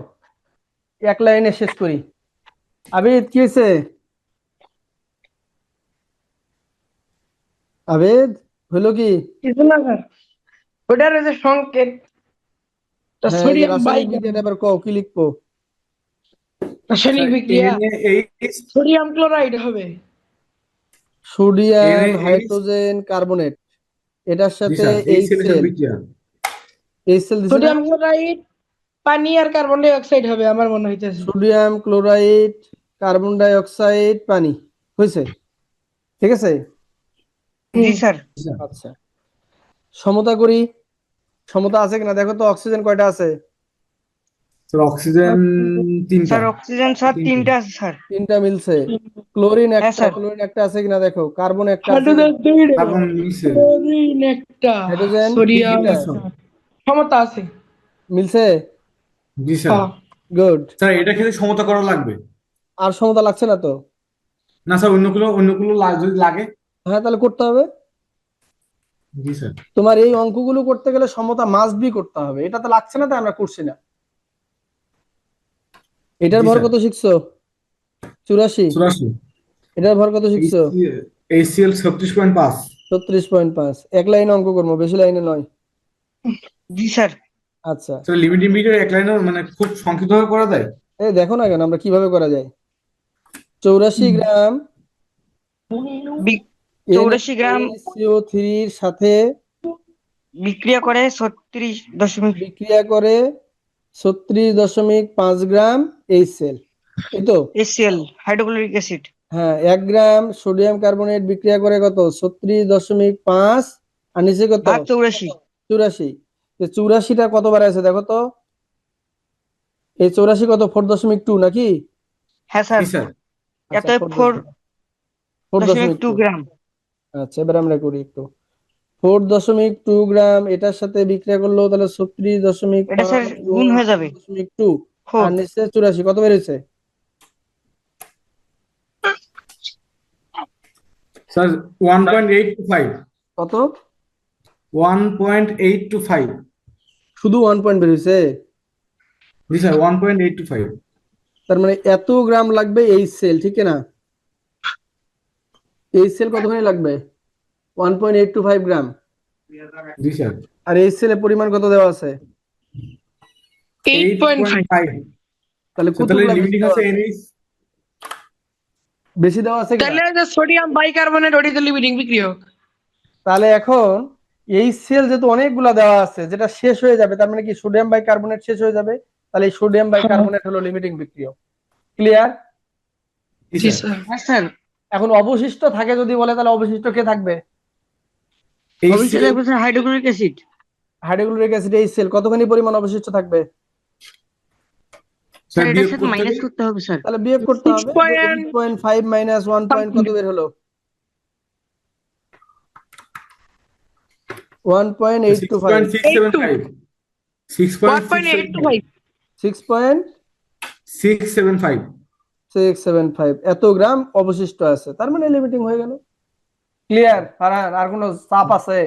[SPEAKER 1] এক লাইনে শেষ করি। আবেদ কি হয়েছে? আবেদ হলো কি?
[SPEAKER 2] কিছু না স্যার, ওটার ওই যে সংকেত
[SPEAKER 1] হ্যাঁ, এই যে
[SPEAKER 2] সোডিয়াম
[SPEAKER 1] রাসায়নিক
[SPEAKER 2] বাইকার্বনেট,
[SPEAKER 1] বিক্রিয়াটা এবার কও, কি লিখবো?
[SPEAKER 2] রাসায়নিক
[SPEAKER 4] স্যার
[SPEAKER 2] বিক্রিয়া
[SPEAKER 4] NaH
[SPEAKER 2] সোডিয়াম ক্লোরাইড হবে।
[SPEAKER 1] সোডিয়াম
[SPEAKER 4] NaH
[SPEAKER 1] হাইড্রোজেন কার্বনেট, এটার
[SPEAKER 4] জি
[SPEAKER 1] সাথে
[SPEAKER 4] স্যার, এই সেলের
[SPEAKER 1] HCl,
[SPEAKER 4] বিক্রিয়া।
[SPEAKER 1] HCl দিছে না?
[SPEAKER 2] সোডিয়াম ক্লোরাইড পানি আর কার্বন ডাই অক্সাইড হবে আমার মনে হইতেছে।
[SPEAKER 1] Sodium chloride, carbon die oxide, পানি, হয়েছে? ঠিক আছে।
[SPEAKER 5] জি স্যার।
[SPEAKER 1] আচ্ছা, সমতা করি। সমতা আছে কিনা দেখো তো, অক্সিজেন কয়টা আছে?
[SPEAKER 4] স্যার অক্সিজেন 3টা।
[SPEAKER 5] স্যার অক্সিজেন স্যার 3টা আছে স্যার।
[SPEAKER 1] 3টা মিলছে। ক্লোরিন
[SPEAKER 5] হ্যাঁ
[SPEAKER 1] একটা,
[SPEAKER 5] স্যার।
[SPEAKER 1] ক্লোরিন একটা আছে কিনা দেখো, কার্বন একটা আছে
[SPEAKER 2] হাইড্রোজেন
[SPEAKER 1] কিনা?
[SPEAKER 2] দুইটা,
[SPEAKER 4] কার্বন মিশছে।
[SPEAKER 2] ক্লোরিন একটা,
[SPEAKER 1] হাইড্রোজেন
[SPEAKER 2] সোডিয়াম
[SPEAKER 1] দুইটা
[SPEAKER 2] ক্ষমতা আছে।
[SPEAKER 1] মিলছে।
[SPEAKER 4] জি স্যার।
[SPEAKER 2] হ্যাঁ,
[SPEAKER 1] গুড।
[SPEAKER 4] স্যার এটা খেলে সমতা করা লাগবে।
[SPEAKER 1] আর সমতা লাগছে না তো?
[SPEAKER 4] না স্যার, অন্যগুলো যদি লাগে।
[SPEAKER 1] হ্যাঁ, তাহলে করতে হবে।
[SPEAKER 4] জি স্যার।
[SPEAKER 1] তোমার এই অঙ্কগুলো করতে গেলে সমতা মাস্ট বি করতে হবে, এটা তো লাগছে না তাই আমরা করছি না। এটার
[SPEAKER 4] জি
[SPEAKER 1] ভর
[SPEAKER 4] স্যার।
[SPEAKER 1] কত শিখছো? 84।
[SPEAKER 4] 84।
[SPEAKER 1] এটার ভর কত শিখছো?
[SPEAKER 4] HCl 36.5।
[SPEAKER 1] 36.5। এক লাইনে অঙ্ক করবো, বেশি লাইনে নয়।
[SPEAKER 5] জি স্যার।
[SPEAKER 1] আচ্ছা,
[SPEAKER 4] স্যার লিমিটিং বিক্রিয়া এক লাইনে মানে খুব সংক্ষিপ্ত ভাবে করা যায়।
[SPEAKER 1] এই দেখো না কেন আমরা কিভাবে করা যায়। 84 গ্রাম
[SPEAKER 5] বি- 84 গ্রাম
[SPEAKER 1] NaCO3 এর সাথে
[SPEAKER 5] বিক্রিয়া করে 36.5
[SPEAKER 1] বিক্রিয়া করে 36.5 গ্রাম HCl, এই তো?
[SPEAKER 5] HCl hydrochloric acid.
[SPEAKER 1] হ্যাঁ, 1 গ্রাম সোডিয়াম কার্বনেট বিক্রিয়া করে কত, 36.5, আর নিচে কত,
[SPEAKER 5] ভাগ 84।
[SPEAKER 1] 84। 84টা কতবার আছে দেখো তো, এই 84 কত, 4.2 নাকি?
[SPEAKER 5] হ্যাঁ স্যার।
[SPEAKER 4] জি স্যার।
[SPEAKER 1] আচ্ছা,
[SPEAKER 5] এত 4.2
[SPEAKER 1] 4.2।
[SPEAKER 5] গ্রাম।
[SPEAKER 1] আচ্ছা, এবার আমরা করি একটু। 4.2 গ্রাম এটার সাথে বিক্রিয়া করলো, তাহলে 36.5
[SPEAKER 5] এটা স্যার গুণ হয়ে যাবে
[SPEAKER 1] 4.2,
[SPEAKER 5] 4।
[SPEAKER 1] আর নিচে 84, কত বেরিয়েছে?
[SPEAKER 4] স্যার 1.825।
[SPEAKER 1] কত?
[SPEAKER 4] 1.825।
[SPEAKER 1] শুধু 1 পয়েন্ট বেরিয়েছে?
[SPEAKER 4] জি স্যার 1.825।
[SPEAKER 1] তার মানে এত গ্রাম লাগবে HCl, ঠিক না? HCl কতখানি লাগবে? 1.825 গ্রাম।
[SPEAKER 4] জি স্যার।
[SPEAKER 1] আর HCl এর পরিমাণ কত দেওয়া আছে?
[SPEAKER 2] 8.5।
[SPEAKER 4] 8.5।
[SPEAKER 1] তাহলে
[SPEAKER 4] তাহলে
[SPEAKER 1] কতগুলা বেশি
[SPEAKER 4] লিমিটিং
[SPEAKER 1] দেওয়া
[SPEAKER 4] আছে
[SPEAKER 1] আছে?
[SPEAKER 4] NH।
[SPEAKER 1] বেশি দেওয়া আছে কিনা?
[SPEAKER 2] তাহলে যে সোডিয়াম বাইকার্বনেট ওটি তো লিমিটিং বিক্রিয়ক।
[SPEAKER 1] তাহলে এখন HCl যেহেতু অনেকগুলা দেওয়া আছে, যেটা শেষ হয়ে যাবে, তার মানে কি সোডিয়াম বাইকার্বনেট শেষ হয়ে যাবে, তাহলে এই সোডিয়াম বাইকার্বনেট হলো লিমিটিং বিক্রিয়ক। ক্লিয়ার?
[SPEAKER 4] জি
[SPEAKER 2] জি
[SPEAKER 4] স্যার।
[SPEAKER 2] স্যার।
[SPEAKER 5] হ্যাঁ স্যার।
[SPEAKER 1] এখন অবশিষ্ট থাকে যদি বলে, তাহলে অবশিষ্ট কে থাকবে?
[SPEAKER 5] ভবিষ্যতে
[SPEAKER 4] HCl
[SPEAKER 5] থাকবে sir hydrochloric acid.
[SPEAKER 1] Hydrochloric acid, HCl কতখানি পরিমাণ অবশিষ্ট থাকবে?
[SPEAKER 5] স্যার
[SPEAKER 4] স্যার
[SPEAKER 5] এটার
[SPEAKER 4] বিয়োগ
[SPEAKER 5] সাথে
[SPEAKER 4] করতে
[SPEAKER 5] মাইনাস
[SPEAKER 4] হবে।
[SPEAKER 5] করতে হবে স্যার।
[SPEAKER 1] তাহলে বিয়োগ করতে হবে, 8.5 মাইনাস 1 পয়েন্ট, কত বের হলো? 1.825।
[SPEAKER 4] 6.675। 6.675।
[SPEAKER 1] 6.675
[SPEAKER 4] 675।
[SPEAKER 1] এত গ্রাম অবশিষ্ট আছে, তার মানে লিমিটিং হয়ে গেল। ক্লিয়ার ফারহান? আর কোনো চাপ আছে?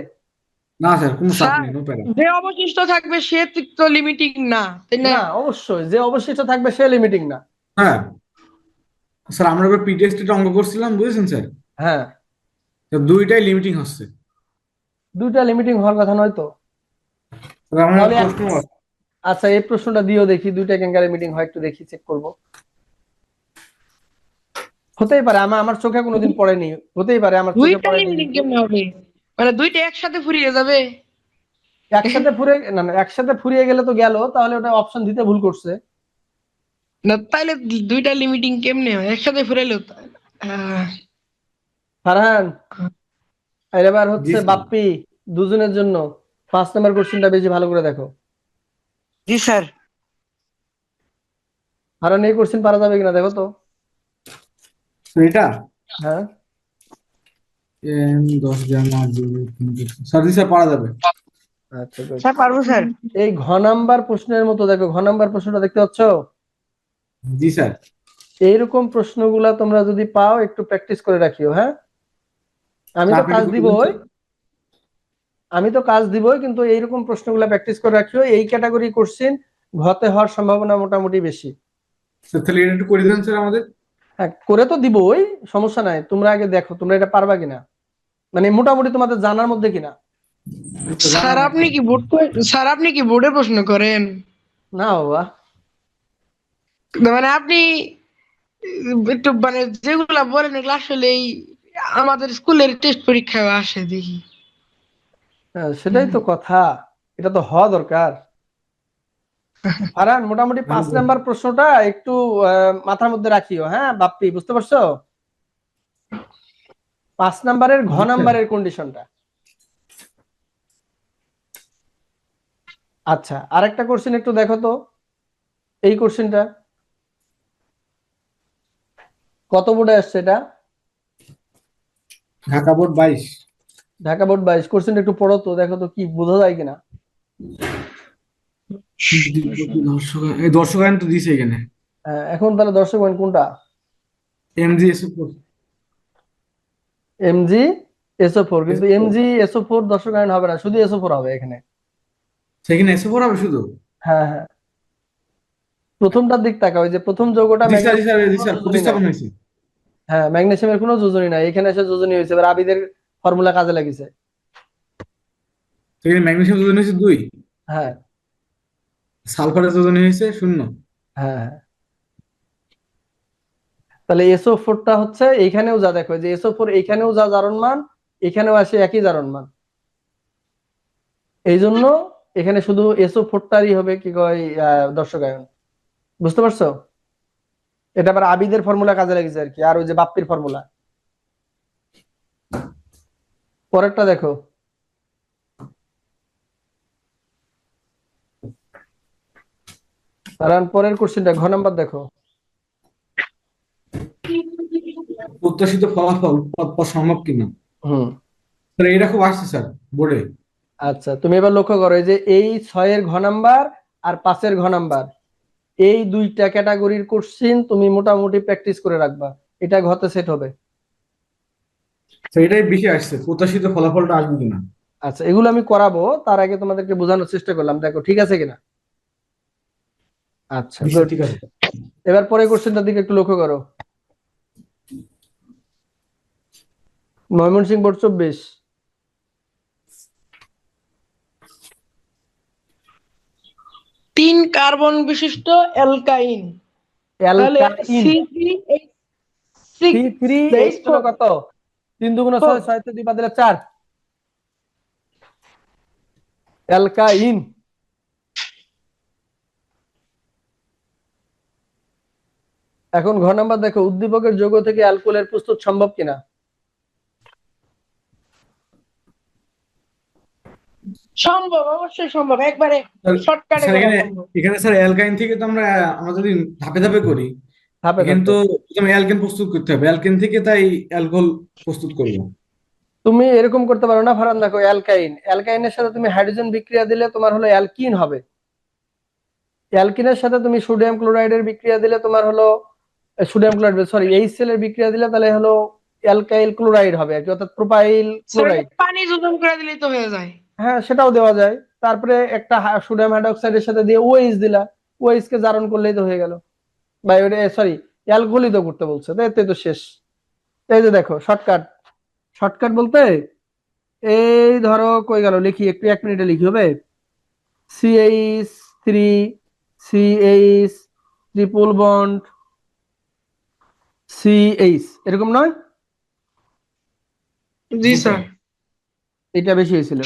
[SPEAKER 4] না স্যার, কোনো চাপ
[SPEAKER 2] স্যার
[SPEAKER 4] নেই, নো প্যারা।
[SPEAKER 2] যে অবশিষ্ট থাকবে সে তো লিমিটিং না, তাই না?
[SPEAKER 1] না, অবশ্যই যে অবশিষ্ট থাকবে সে লিমিটিং না।
[SPEAKER 4] হ্যাঁ স্যার, আমরা এবার পিটিএসটি অঙ্ক করছিলাম, বুঝেছেন স্যার?
[SPEAKER 1] হ্যাঁ,
[SPEAKER 4] তো দুইটাই লিমিটিং হচ্ছে।
[SPEAKER 1] দুইটা লিমিটিং হওয়ার কথা নয় তো।
[SPEAKER 4] স্যার, আমার
[SPEAKER 1] তাহলে
[SPEAKER 4] প্রশ্ন আছে।
[SPEAKER 1] আচ্ছা, এই প্রশ্নটা দিও দেখি, দুইটা কেঙ্কা লিমিটিং হয় একটু দেখি, চেক করব। হতেই পারে, আমার চোখে কোনোদিন পড়েনি, হতেই পারে আমার চোখে
[SPEAKER 2] দুইটা
[SPEAKER 1] পড়েনি,
[SPEAKER 2] লিমিটিং
[SPEAKER 1] কিন্তু
[SPEAKER 2] কেমনে হবে? মানে দুইটা একসাথে ফুরিয়ে যাবে?
[SPEAKER 1] একসাথে ফুরিয়ে, না না, একসাথে ফুরিয়ে গেলে তো গেল, তাহলে ওটা অপশন দিতে ভুল করছে।
[SPEAKER 2] না তাইলে দুইটা লিমিটিং কেমনে হয় একসাথে ফুরাইলেও
[SPEAKER 1] ফারহান, আর এবার
[SPEAKER 4] জি
[SPEAKER 1] হচ্ছে
[SPEAKER 4] স্যার।
[SPEAKER 1] বাপ্পি, দুজনের জন্য 5 নম্বর কোশ্চেনটা বেশি ভালো করে দেখো।
[SPEAKER 5] জি স্যার।
[SPEAKER 1] ফারহান, এই কোশ্চেন পারা যাবে কিনা দেখো তো।
[SPEAKER 4] তো এটা
[SPEAKER 1] হ্যাঁ,
[SPEAKER 4] 10 গ্রাম আর স্যার, জি স্যার, পারা যাবে।
[SPEAKER 1] আচ্ছা good.
[SPEAKER 5] স্যার পারবো স্যার।
[SPEAKER 1] এই ঘ নাম্বার প্রশ্নের মতো দেখো, ঘ নাম্বার প্রশ্নটা দেখতে পাচ্ছ?
[SPEAKER 4] জি স্যার।
[SPEAKER 1] এইরকম প্রশ্নগুলা তোমরা যদি পাও একটু প্র্যাকটিস করে রাখিও। হ্যাঁ, আমি তো
[SPEAKER 4] আপনি
[SPEAKER 1] কাজ
[SPEAKER 4] একটু বলুন
[SPEAKER 1] দিবই,
[SPEAKER 4] স্যার।
[SPEAKER 1] আমি তো কাজ দিবই, কিন্তু এইরকম প্রশ্নগুলা প্র্যাকটিস করে রাখিও। এই ক্যাটাগরি কোশ্চেন ঘতে হওয়ার সম্ভাবনা মোটামুটি বেশি।
[SPEAKER 4] স্যার, তাহলে এটা একটু করে দেন স্যার আমাদের।
[SPEAKER 1] হ্যাঁ, করে তো দিবই, সমস্যা নাই। তোমরা আগে দেখো তোমরা এটা পারবা কিনা, মানে মোটামুটি তোমাদের জানার মধ্যে কিনা।
[SPEAKER 2] স্যার আপনি কি স্যার আপনি কি বোর্ডে প্রশ্ন করেন?
[SPEAKER 1] না বাবা,
[SPEAKER 2] মানে আপনি একটু মানে যেগুলা বলেন এগুলো আসলেই আমাদের স্কুলের টেস্ট পরীক্ষায় আসে দেখি।
[SPEAKER 1] হ্যাঁ, সেটাই তো কথা, এটা তো হওয়া দরকার। ফারহান, মোটামুটি 5 নাম্বার প্রশ্নটা একটু মাথার মধ্যে রাখিও। হ্যাঁ বাপ্পি, বুঝতে পারছো? 5 নাম্বারের ঘ
[SPEAKER 4] জি স্যার।
[SPEAKER 1] নাম্বারের কন্ডিশনটা। আচ্ছা, আরেকটা কোশ্চেন একটু দেখো তো, এই কোশ্চেনটা কত বোর্ডে আসছে এটা?
[SPEAKER 4] ঢাকা বোর্ড 22।
[SPEAKER 1] ঢাকা বোর্ড 22। কোশ্চেনটা একটু পড়ো তো, দেখো তো কি বোঝা যায় কিনা।
[SPEAKER 4] দর্শক আয়ন তো দিছে এখানে।
[SPEAKER 1] এখন তাহলে দর্শক পয়েন্ট কোনটা?
[SPEAKER 4] MGS4।
[SPEAKER 1] এমজি SO4, কিন্তু এমজি SO4 দর্শকায়ন হবে না, শুধু SO4 হবে এখানে।
[SPEAKER 4] সেখানে এসে হবে শুধু।
[SPEAKER 1] হ্যাঁ হ্যাঁ, প্রথমটার দিক তাকাও, ওই যে প্রথম যৌগটা
[SPEAKER 4] জি স্যার, জি স্যার,
[SPEAKER 1] ম্যাগনেসিয়ামের
[SPEAKER 4] জি
[SPEAKER 1] কোনো
[SPEAKER 4] স্যার,
[SPEAKER 1] যোজনী নাই।
[SPEAKER 4] প্রতিস্থাপন হয়েছে।
[SPEAKER 1] হ্যাঁ, ম্যাগনেসিয়ামের কোনো যোজনী নাই, এখানে এসে যোজনী হয়েছে। এবার আবিদের ফর্মুলা কাজে লাগিছে।
[SPEAKER 4] সেখানে ম্যাগনেসিয়াম যোজন হয়েছে 2,
[SPEAKER 1] হ্যাঁ
[SPEAKER 4] সালফারের যোজন হয়েছে 0।
[SPEAKER 1] হ্যাঁ হ্যাঁ, তাহলে SO4টা হচ্ছে এইখানেও যা, দেখো যে SO4 এইখানেও যা জারণ মান, এখানেও আসে একই জারণ মান। এই জন্য এখানে শুধু SO4টারই হবে কি কয় দর্শকায়ন। বুঝতে পারছো? এটা আবার আবিদের ফর্মুলা কাজে লাগিছে আর কি, আর ওই যে বাপ্পির ফর্মুলা। পরেরটা দেখো, কারণ পরের কোশ্চেনটা ঘ নাম্বার দেখো।
[SPEAKER 4] প্রত্যাশিত ফলাফল উৎপাদ পাওয়া সম্ভব কিনা।
[SPEAKER 1] হুম,
[SPEAKER 4] স্যার, এটা খুব আসছে স্যার বোর্ডে।
[SPEAKER 1] আচ্ছা তুমি এবার লক্ষ্য করো, এই যে এই 6-এর ঘ নাম্বার আর 5-এর ঘ নাম্বার, এই দুইটা ক্যাটাগরির কোশ্চেন তুমি মোটামুটি প্র্যাকটিস করে রাখবা, এটা ঘতে সেট হবে।
[SPEAKER 4] স্যার, এটাই বেশি আসছে, প্রত্যাশিত ফলাফলটা আসবে কিনা।
[SPEAKER 1] আচ্ছা, এগুলো আমি করাবো, তার আগে তোমাদেরকে বোঝানোর চেষ্টা করলাম, দেখো ঠিক আছে কিনা। আচ্ছা
[SPEAKER 4] জি স্যার,
[SPEAKER 1] গুড।
[SPEAKER 4] ঠিক আছে।
[SPEAKER 1] এবার পরের কোশ্চেনটার দিকে একটু লক্ষ্য করো। ময়মনসিংহ বোর্ড 24।
[SPEAKER 2] 3 কার্বন বিশিষ্ট অ্যালকাইন, তাহলে
[SPEAKER 1] অ্যালকাইন। C3H কত? 3 দুগুণ 6, 6 তে 2 বাদ দিলে 4। অ্যালকাইন। এখন ঘ নাম্বার দেখো, উদ্দীপকের যৌগ থেকে অ্যালকোহলের প্রস্তুত সম্ভব কিনা।
[SPEAKER 2] সম্ভব, অবশ্যই সম্ভব, একবারে
[SPEAKER 4] স্যার,
[SPEAKER 2] শর্টকাটে
[SPEAKER 4] স্যার,
[SPEAKER 2] করা
[SPEAKER 4] এখানে
[SPEAKER 2] সম্ভব।
[SPEAKER 4] এখানে স্যার অ্যালকাইন থেকে তো আমরা যদি ধাপে ধাপে করি,
[SPEAKER 1] ধাপে
[SPEAKER 4] এখানে
[SPEAKER 1] ধাপে
[SPEAKER 4] তো প্রথমে অ্যালকেন প্রস্তুত করতে হবে, অ্যালকেন থেকে তাই অ্যালকোহল প্রস্তুত করবো।
[SPEAKER 1] তুমি এরকম করতে পারো না ফারান, দেখো অ্যালকাইন, অ্যালকাইনের সাথে তুমি হাইড্রোজেন বিক্রিয়া দিলে তোমার হলো অ্যালকিন হবে। অ্যালকিনের সাথে তুমি সোডিয়াম ক্লোরাইডের বিক্রিয়া দিলে তোমার হলো সোডিয়াম ক্লোরাইড, সরি HCl এর বিক্রিয়া দিলে তাহলে হলো অ্যালকাইল ক্লোরাইড হবে আর কি, অর্থাৎ প্রোপাইল
[SPEAKER 2] স্যার
[SPEAKER 1] ক্লোরাইড।
[SPEAKER 2] পানি যোজন করে দিলেই তো হয়ে যায়।
[SPEAKER 1] হ্যাঁ, সেটাও দেওয়া যায়। তারপরে একটা সোডিয়াম হাইড্রোক্সাইডের সাথে দিয়ে ওএইচ দিলা, ওএইচ কে জারণ করলেই তো হয়ে গেল। বা সরি, অ্যালকোহলিত করতে বলছে, তো এতে তো শেষ। এই যে দেখো শর্টকাট, শর্টকাট বলতে এই ধরো কই গেল, লিখি একটু, 1 মিনিটে লিখি, হবে CH3 CH triple bond CH, এরকম নয়?
[SPEAKER 2] জি
[SPEAKER 4] জি
[SPEAKER 2] স্যার।
[SPEAKER 4] স্যার।
[SPEAKER 1] এটা বেশি হয়েছিল।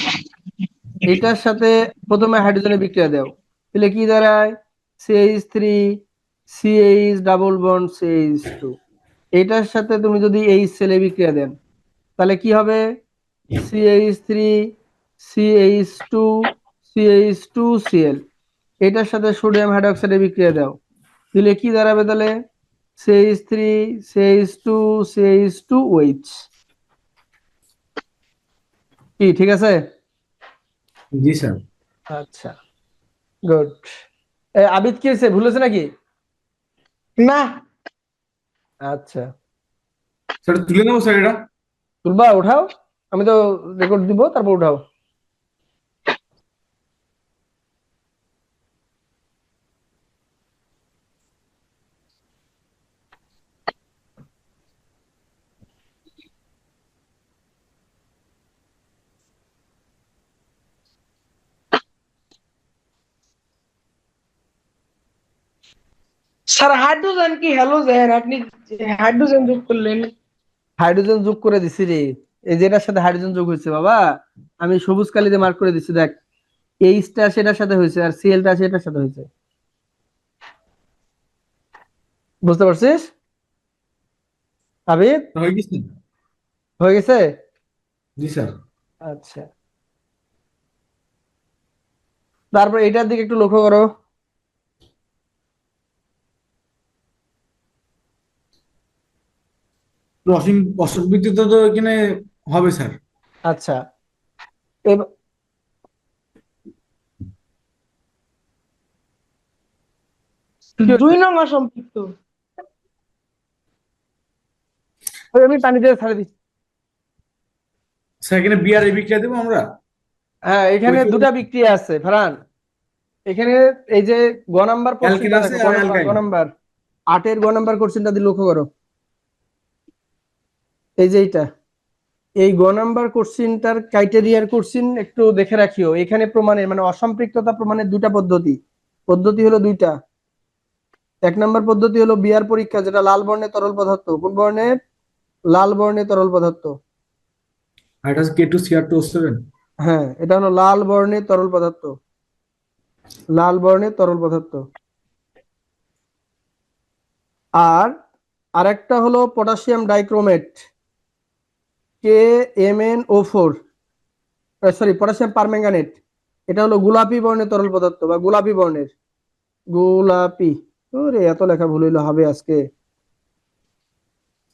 [SPEAKER 1] এটার সাথে প্রথমে হাইড্রোজেনের বিক্রিয়া দাও, তাহলে কি দাঁড়ায়? CH3 CH double bond CH2। এটার সাথে তুমি যদি এই সেলে বিক্রিয়া দেন, তাহলে কি হবে? CH3 CH2 CH2Cl। এটার সাথে সোডিয়াম হাইড্রোক্সাইডের বিক্রিয়া দাও, দিলে কি দাঁড়াবে তাহলে? CH3 CH2 CH2OH। কি ঠিক আছে?
[SPEAKER 4] জি স্যার।
[SPEAKER 1] আচ্ছা, গুড। আবিদ কি হয়েছে, ভুলেছে নাকি?
[SPEAKER 2] না
[SPEAKER 1] আচ্ছা,
[SPEAKER 4] স্যার তুলে নেবো স্যার এটা?
[SPEAKER 1] তুলবা, উঠাও, আমি তো রেকর্ড দিব, তারপর উঠাও।
[SPEAKER 2] স্যার, হাইড্রোজেন কি হ্যালোজেন? আপনি হাইড্রোজেন যোগ করলেন।
[SPEAKER 1] হাইড্রোজেন যোগ করে দিছি রে, এই যেটার সাথে হাইড্রোজেন যোগ হয়েছে বাবা, আমি সবুজ কালিতে মার্ক করে দিছি, দেখ এইচটা সেটার সাথে হয়েছে আর সিএলটা সেটার সাথে হয়েছে। বুঝতে পারছিস আবিদ?
[SPEAKER 4] হয়ে গেছে।
[SPEAKER 1] হয়ে গেছে?
[SPEAKER 4] জি স্যার।
[SPEAKER 1] আচ্ছা, তারপর এটার দিকে একটু লক্ষ্য করো।
[SPEAKER 4] অসীম বিদ্যুৎ তো এখানে হবে স্যার।
[SPEAKER 1] আচ্ছা, এব-
[SPEAKER 2] 2 নং অসম্পৃক্ত।
[SPEAKER 1] আমি পানি দিয়ে ছাড়ে দিচ্ছি।
[SPEAKER 4] স্যার এখানে বিআর এ বিক্রিয়া দেবো আমরা?
[SPEAKER 1] হ্যাঁ, এখানে
[SPEAKER 4] ওইটা
[SPEAKER 1] দুটা বিক্রিয়া আছে ফারহান। এখানে এই যে গ নাম্বার
[SPEAKER 4] অ্যালকিন
[SPEAKER 1] কোশ্চেনটা
[SPEAKER 4] আছে
[SPEAKER 1] দেখো,
[SPEAKER 4] আর
[SPEAKER 1] গ
[SPEAKER 4] অ্যালকাইন।
[SPEAKER 1] নাম্বার 8-এর গ নাম্বার কোশ্চেনটা দিয়ে লক্ষ্য করো। এই যে এইটা, এই গ নাম্বার কোশ্চেনটার ক্রাইটেরিয়ার কোশ্চেন একটু দেখে রাখিও। এখানে প্রমাণের মানে অসম্পৃক্ততা প্রমাণের দুটা পদ্ধতি, পদ্ধতি হলো দুইটা। 1 নম্বর পদ্ধতি হলো বিয়ার পরীক্ষা, যেটা লাল বর্ণের তরল পদার্থ। কোন বর্ণের? লাল বর্ণের তরল পদার্থ।
[SPEAKER 4] আর এটা K2Cr2O7।
[SPEAKER 1] হ্যাঁ, এটা হলো লাল বর্ণের তরল পদার্থ, লাল বর্ণের তরল পদার্থ। আর আরেকটা হলো potassium dichromate, KMnO4, sorry potassium permanganate. এটা হলো গোলাপি বর্ণের তরল পদার্থ বা গোলাপি বর্ণের, গোলাপি, ওরে এত লেখা ভুল হইলো হবে আজকে,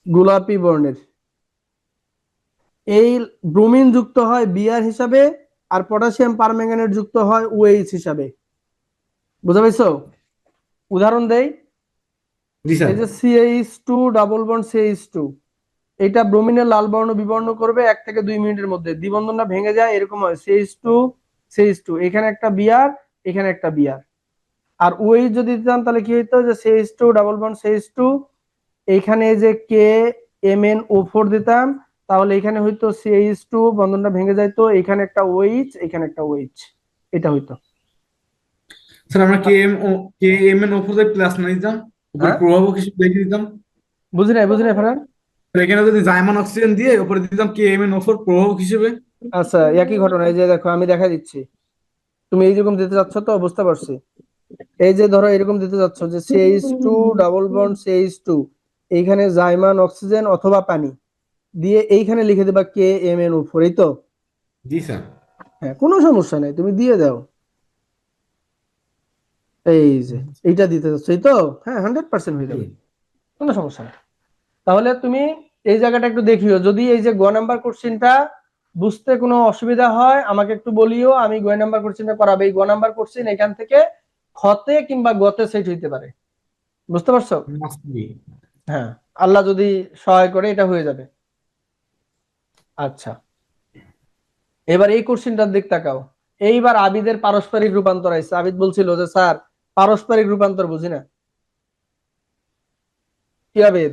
[SPEAKER 1] গোলাপি বর্ণের। এই ব্রোমিন যুক্ত হয় বিআর হিসাবে, আর পটাশিয়াম পারম্যাঙ্গানেট যুক্ত হয় ওএইচ হিসাবে। বুঝা পাইছো? উদাহরণ দেই,
[SPEAKER 4] জি স্যার।
[SPEAKER 1] এই যে CH2 ডাবল বন্ড CH2, এটা ব্রোমিনের লাল বর্ণ বিবর্ণ করবে 1 থেকে 2 মিনিটের মধ্যে, দ্বিবন্ধনটা ভেঙে যায়, এরকম হয় CH2 CH2, এখানে একটা বিআর, এখানে একটা বিআর। আর ওএইচ যদি দিতাম তাহলে কি হইতো, যে CH2 ডাবল বন্ড CH2, এইখানে যে KMnO4 দিতাম, তাহলে এখানে হইতো CH2, বন্ধনটা ভেঙে যাইতো, এখানে একটা OH, এখানে একটা OH, এটা হইতো।
[SPEAKER 4] স্যার আমরা KMnO4 প্লাস না দিতাম, উপরে
[SPEAKER 1] হ্যাঁ,
[SPEAKER 4] প্রভাবক হিসেবে লিখে দিতাম।
[SPEAKER 1] বুঝি নাই ফারহান।
[SPEAKER 4] আর এখানে যদি জাইমান অক্সিজেন দিয়ে উপরে দিতাম KMnO4 প্রভাবক হিসেবে।
[SPEAKER 1] আচ্ছা, একই ঘটনা, এই যে দেখো আমি দেখা দিচ্ছি, তুমি এইরকম দিতে যাচ্ছ তো, বুঝতে পারছি। এই যে ধরো এরকম দিতে যাচ্ছ যে CH2 ডাবল বন্ড CH2, এইখানে জাইমান অক্সিজেন অথবা পানি দিয়ে এইখানে লিখে দেবা KMnO4, এই তো?
[SPEAKER 4] জি স্যার।
[SPEAKER 1] হ্যাঁ, কোনো সমস্যা নাই, তুমি দিয়ে দাও। এই যে এইটা দিতে যাচ্ছ, এই তো? হ্যাঁ, 100% হয়ে যাবে, কোনো সমস্যা নেই। তাহলে তুমি এই জায়গাটা একটু দেখিও, যদি এই যে গ নাম্বার কোশ্চেনটা বুঝতে কোনো অসুবিধা হয় আমাকে একটু বলিও, আমি গ নাম্বার কোশ্চেনটা করাবো। এই গ নাম্বার কোশ্চেন এখান থেকে খতে কিংবা গতে সেট হইতে পারে, বুঝতে পারছো?
[SPEAKER 4] Must be।
[SPEAKER 1] হ্যাঁ, আল্লাহ যদি সহায় করে এটা হয়ে যাবে। আচ্ছা, এবার এই কোশ্চেনটার দিক তাকাও। এইবার আবিদের পারস্পরিক রূপান্তর আইছে। আবিদ বলছিল যে স্যার পারস্পরিক রূপান্তর বুঝি না। কি আবিদ?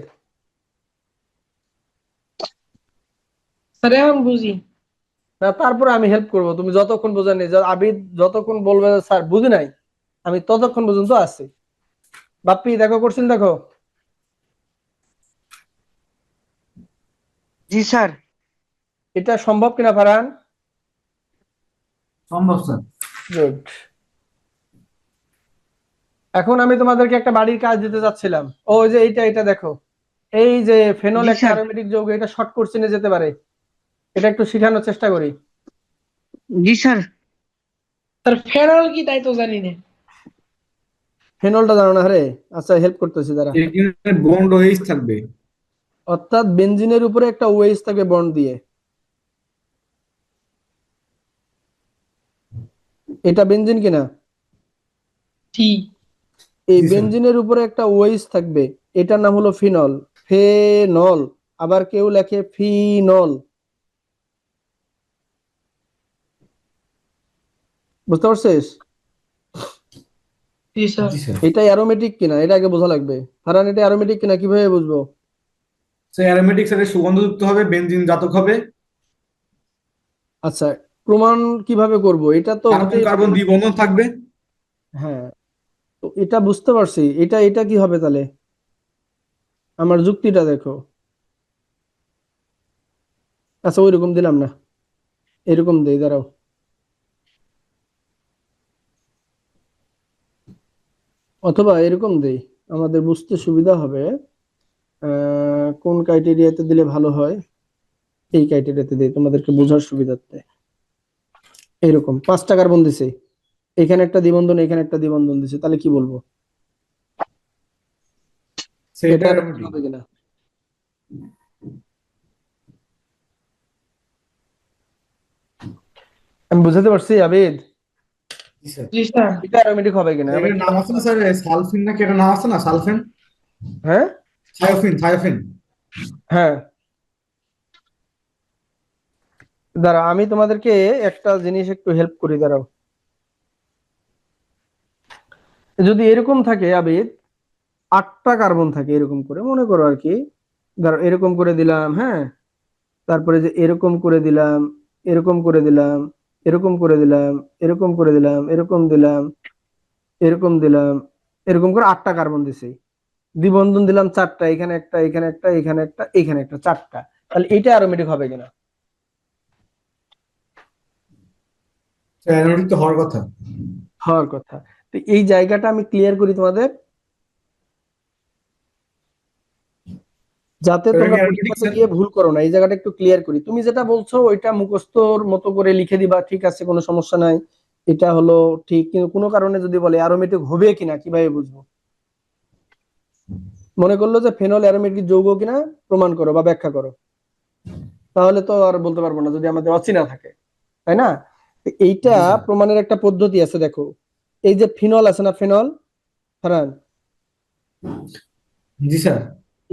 [SPEAKER 2] স্যার এখন বুঝি।
[SPEAKER 1] না তারপরে আমি হেল্প করব, তুমি যতক্ষণ বোঝানি, আবিদ যতক্ষণ বলবে যে স্যার বুঝি নাই, আমি ততক্ষণ পর্যন্ত আছি। বাপ্পি দেখো কোশ্চেন দেখো।
[SPEAKER 5] জি স্যার।
[SPEAKER 1] এটা সম্ভব কিনা ফারহান?
[SPEAKER 4] সম্ভব স্যার।
[SPEAKER 1] গুড। এখন আমি তোমাদেরকে একটা বাড়ির কাজ দিতে যাচ্ছিলাম। ওই যে এটা দেখো, এই যে ফেনল
[SPEAKER 5] জি
[SPEAKER 1] একটা
[SPEAKER 5] স্যার।
[SPEAKER 1] অ্যারোমেটিক যৌগ, এটা শর্ট কোশ্চেনে যেতে পারে। এটা একটু শেখানোর চেষ্টা করি।
[SPEAKER 5] জি স্যার।
[SPEAKER 2] স্যার ফেরল কি তাই তো জানি না।
[SPEAKER 1] ফেনলটা জানো না? আরে আচ্ছা হেল্প করতেছি দাঁড়া।
[SPEAKER 4] এখানে বন্ড ওএইচ থাকবে।
[SPEAKER 1] অর্থাৎ বেনজিনের উপরে একটা ওএইচ থাকবে বন্ড দিয়ে। এটা বেনজিন কিনা?
[SPEAKER 2] জি।
[SPEAKER 1] এই
[SPEAKER 4] জি স্যার।
[SPEAKER 1] বেনজিনের উপরে একটা ওএইচ থাকবে, এটার নাম হলো ফিনল। ফেনল। আবার কেউ লেখে ফিনল। বুঝতে পারছিস?
[SPEAKER 2] জি স্যার।
[SPEAKER 4] জি স্যার।
[SPEAKER 1] এটা অ্যারোমেটিক কিনা এটা আগে বোঝা লাগবে। কারণ এটা অ্যারোমেটিক কিনা কিভাবে বুঝবো?
[SPEAKER 4] স্যার অ্যারোমেটিক স্যার সুগন্ধযুক্ত হবে, বেনজিন জাতক হবে,
[SPEAKER 1] আচ্ছা, প্রমাণ কিভাবে করব? এটা তো
[SPEAKER 4] কার্বন
[SPEAKER 1] হতেই পারে
[SPEAKER 4] কার্বন
[SPEAKER 1] না।
[SPEAKER 4] দ্বিবন্ধন থাকবে।
[SPEAKER 1] হ্যাঁ, তো এটা বুঝতে পারছি। এটা কি হবে তাহলে? আমার যুক্তিটা দেখো। আচ্ছা ওইরকম দিলাম না, এরকম দেই, দাঁড়াও। অথবা এরকম দেই, আমাদের বুঝতে সুবিধা হবে। কোন ক্রাইটেরিয়াতে দিলে ভালো হয়? এই ক্রাইটেরিয়াতে দিই তোমাদেরকে বোঝার সুবিধার্থে। এরকম 5টা কার্বন দিছে, এখানে একটা দ্বিবন্ধন, এখানে একটা দ্বিবন্ধন দিছে, তাহলে কি বলবো?
[SPEAKER 4] সেটা
[SPEAKER 1] এটা
[SPEAKER 4] অ্যারোমেটিক।
[SPEAKER 1] হবে কিনা? আমি বুঝাতে পারছি আবিদ?
[SPEAKER 4] জি স্যার।
[SPEAKER 2] জি স্যার।
[SPEAKER 1] এটা অ্যারোমেটিক হবে কিনা আমি
[SPEAKER 4] এটার
[SPEAKER 1] একটু
[SPEAKER 4] নাম আছে না স্যার, সালফিন নাকি একটা নাম আছে না, সালফেন,
[SPEAKER 1] হ্যাঁ
[SPEAKER 4] থায়োফিন, থায়োফিন।
[SPEAKER 1] হ্যাঁ, দাঁড়াও আমি তোমাদেরকে একটা জিনিস একটু হেল্প করি, দাঁড়াও। যদি এরকম থাকে আবিদ, 8টা কার্বন থাকে এরকম করে মনে করো আর কি। ধরো এরকম করে দিলাম, হ্যাঁ। তারপরে যে এরকম করে দিলাম, এরকম করে দিলাম, এরকম করে দিলাম, এরকম করে দিলাম, এরকম দিলাম, এরকম দিলাম, এরকম করে 8টা কার্বন দিছি। দ্বিবন্ধন দিলাম 4টা, এখানে একটা, এখানে একটা, এখানে একটা, এখানে একটা, 4টা। তাহলে এটা অ্যারোমেটিক হবে কিনা?
[SPEAKER 4] অ্যারোমেটিক তো হওয়ার কথা।
[SPEAKER 1] হওয়ার কথা। তো এই জায়গাটা আমি ক্লিয়ার করি তোমাদের, যাতে
[SPEAKER 4] এটা কি
[SPEAKER 1] তোমরা
[SPEAKER 4] অ্যারোমেটিক
[SPEAKER 1] পরীক্ষাতে
[SPEAKER 4] স্যার?
[SPEAKER 1] গিয়ে ভুল করো না। এই জায়গাটা একটু ক্লিয়ার করি। তুমি যেটা বলছো ওইটা মুখস্থর মতো করে লিখে দিবা, ঠিক আছে, কোনো সমস্যা নাই। এটা হলো ঠিক, কিন্তু কোনো কারণে যদি বলে অ্যারোমেটিক হবে কিনা কিভাবে বুঝবো? মনে করলো যে ফেনল অ্যারোমেটিক যৌগ কিনা, প্রমাণ করো বা ব্যাখ্যা করো। তাহলে তো আর বলতে পারবো না যদি আমাদের অচেনা থাকে, তাই না? তো এইটা
[SPEAKER 4] জি স্যার।
[SPEAKER 1] প্রমাণের একটা পদ্ধতি আছে, দেখো। এই যে ফিনল আছে না, ফেনল, হারান,
[SPEAKER 4] জি স্যার।